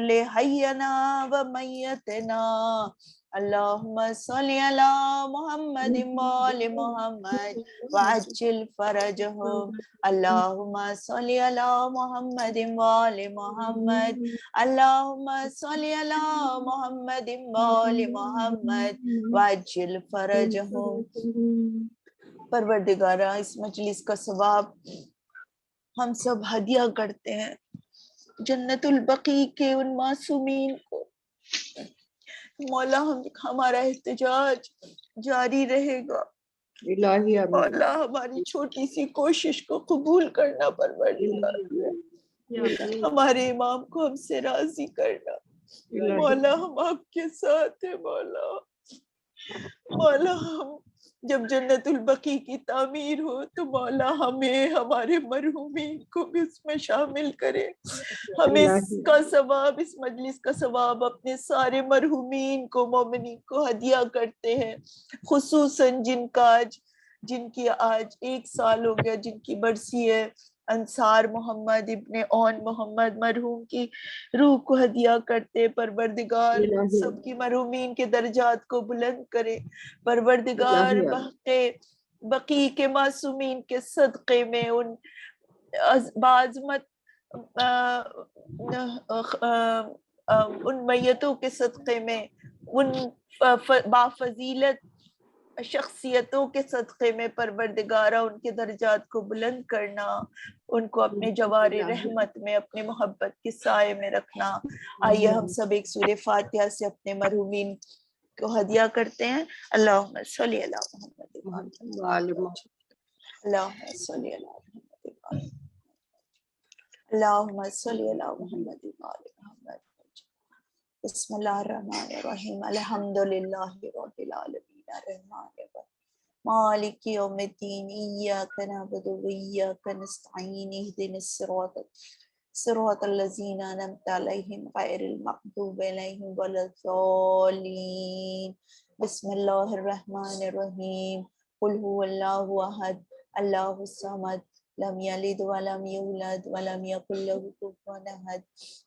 لحينا وميتنا اللهم صل على محمد وآل محمد وعجل فرجهم اللهم صل على محمد وآل محمد اللهم صل على محمد وآل محمد وعجل فرجهم پروردگارہ اس مجلس کا ثواب ہم سب ہدیہ کرتے ہیں جنت البقیع کے ان معصومین کو مولا ہمارا احتجاج جاری رہے گا مولا ہماری چھوٹی سی کوشش کو قبول کرنا پروردگار ہمارے امام کو ہم سے راضی کرنا مولا ہم آپ کے ساتھ ہیں مولا ہم جب جنت البقیع کی تعمیر ہو تو مولا ہمیں ہمارے مرحومین کو بھی اس میں شامل کرے ہم اس کا ثواب اس مجلس کا ثواب اپنے سارے مرحومین کو مومنین کو ہدیہ کرتے ہیں خصوصاً جن کی آج 1 سال ہو گیا جن کی برسی ہے انصار محمد ابن اون محمد مرحوم کی روح کو ہدیہ کرتے پروردگار سب کی مرحومین کے درجات کو بلند کرے پروردگار بقیع کے معصومین کے صدقے میں ان بعظمت ان میتوں کے صدقے میں ان بافضیلت شخصیتوں کے صدقے میں پروردگارہ ان کے درجات کو بلند کرنا ان کو اپنے جوار رحمت میں اپنے محبت کے سائے میں رکھنا آئیے ہم سب ایک سورہ فاتحہ سے اپنے مرحومین کو ہدیہ کرتے ہیں اللہم صلی علی محمد اللہم صلی علی محمد اللہم صلی علی محمد محمد بسم اللہ الرحمن الرحیم الحمدللہ رب العالمین الرحمن الرحیم مالک یوم الدین ایاک نعبد و ایاک نستعین اہدنا الصراط الذین انعمت علیہم غیر المغضوب علیہم ولا الضالین بسم اللہ الرحمن الرحیم قل هو اللہ احد اللہ الصمد لم یلد ولم یولد ولم یکن له کفوا احد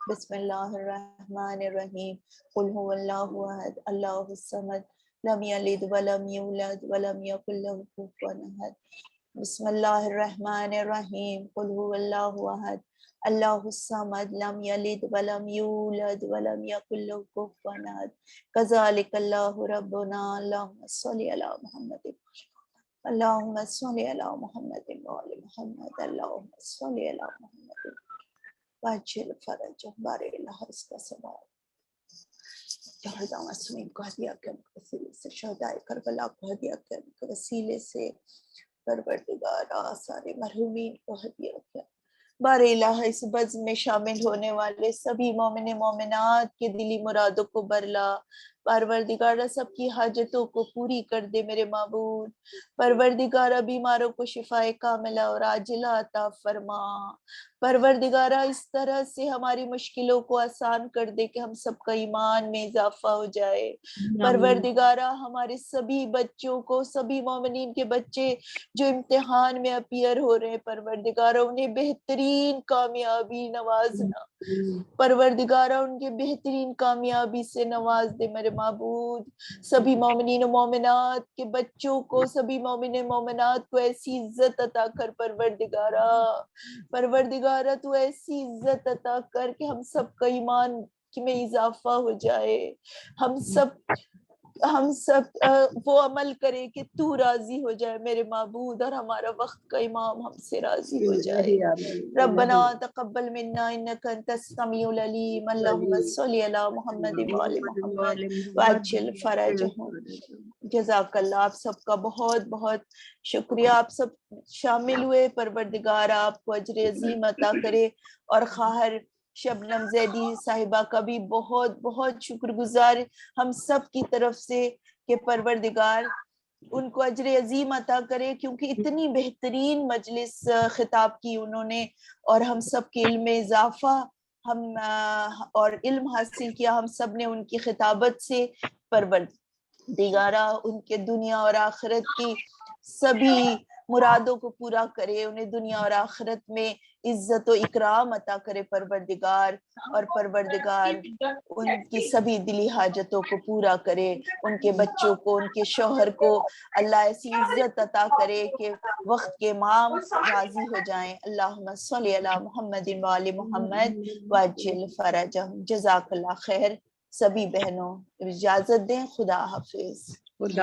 بسم اللہ الرحمن الرحیم قل هو اللہ احد اللہ الصمد لم یلد ولم یولد ولم یکن له کفوا احد بسم اللہ الرحمن الرحیم قل هو اللہ احد اللہ الصمد لم یلد ولم یولد ولم یکن له کفوا احد کذالک اللہ ربنا اللہم صلی علی محمد اللہم صلی علی محمد وآل محمد اللہم صلی علی محمد واجل فرج بارے اللہ اس کا ثواب شہداء معصومین کو ہدیہ کر کے وسیلے سے، شہدائے کربلا کو ہدیہ کر کے وسیلے سے، پروردگارا سارے مرحومین کو ہدیہ کر۔ بار الہ اس بزم میں شامل ہونے والے سبھی مومن مومنات کے دلی مرادوں کو برلا، پروردگارہ سب کی حاجتوں کو پوری کر دے میرے معبود، پروردگارہ بیماروں کو شفاء کاملہ اور عاجلہ عطا فرما، پروردگارہ اس طرح سے ہماری مشکلوں کو آسان کر دے کہ ہم سب کا ایمان میں اضافہ ہو جائے، پروردگارہ ہمارے سبھی بچوں کو، سبھی مومنین کے بچے جو امتحان میں اپیئر ہو رہے ہیں، پروردگارہ انہیں بہترین کامیابی نوازنا، پروردگارہ ان کے بہترین کامیابی سے نواز دے میرے معبود، سبھی مومنین و مومنات کے بچوں کو، سبھی مومن مومنات کو ایسی عزت عطا کر پروردگارہ، پروردگارہ تو ایسی عزت عطا کر کہ ہم سب کا ایمان میں اضافہ ہو جائے، ہم سب وہ عمل کرے کہ تو راضی ہو جائے میرے معبود، اور ہمارا وقت کا امام ہم سے راضی ہو جائے۔ ربنا تقبل منا انک انت السمیع العلیم، اللہم صلی علی محمد وآل محمد وعجل فرجہم۔ جزاک اللہ، آپ سب کا بہت بہت شکریہ، آپ سب شامل ہوئے، پروردگار آپ کو اجر عظیم عطا کرے، اور خواہر شبنم زیدی صاحبہ کا بھی بہت بہت شکر گزار ہم سب کی طرف سے کہ پروردگار ان کو اجر عظیم عطا کرے، کیونکہ اتنی بہترین مجلس خطاب کی انہوں نے، اور ہم سب کے علم میں اضافہ اور علم حاصل کیا ہم سب نے ان کی خطابت سے۔ پروردگارہ ان کے دنیا اور آخرت کی سبھی مرادوں کو پورا کرے، انہیں دنیا اور آخرت میں عزت و اکرام عطا کرے پروردگار، اور پروردگار ان کی سبھی دلی حاجتوں کو پورا کرے، ان کے بچوں کو، ان کے شوہر کو اللہ ایسی عزت عطا کرے کہ وقت کے امام راضی ہو جائیں۔ اللہم صلی علی محمد وآل محمد وعجل فرجہم۔ جزاک اللہ خیر، سبھی بہنوں اجازت دیں، خدا حافظ۔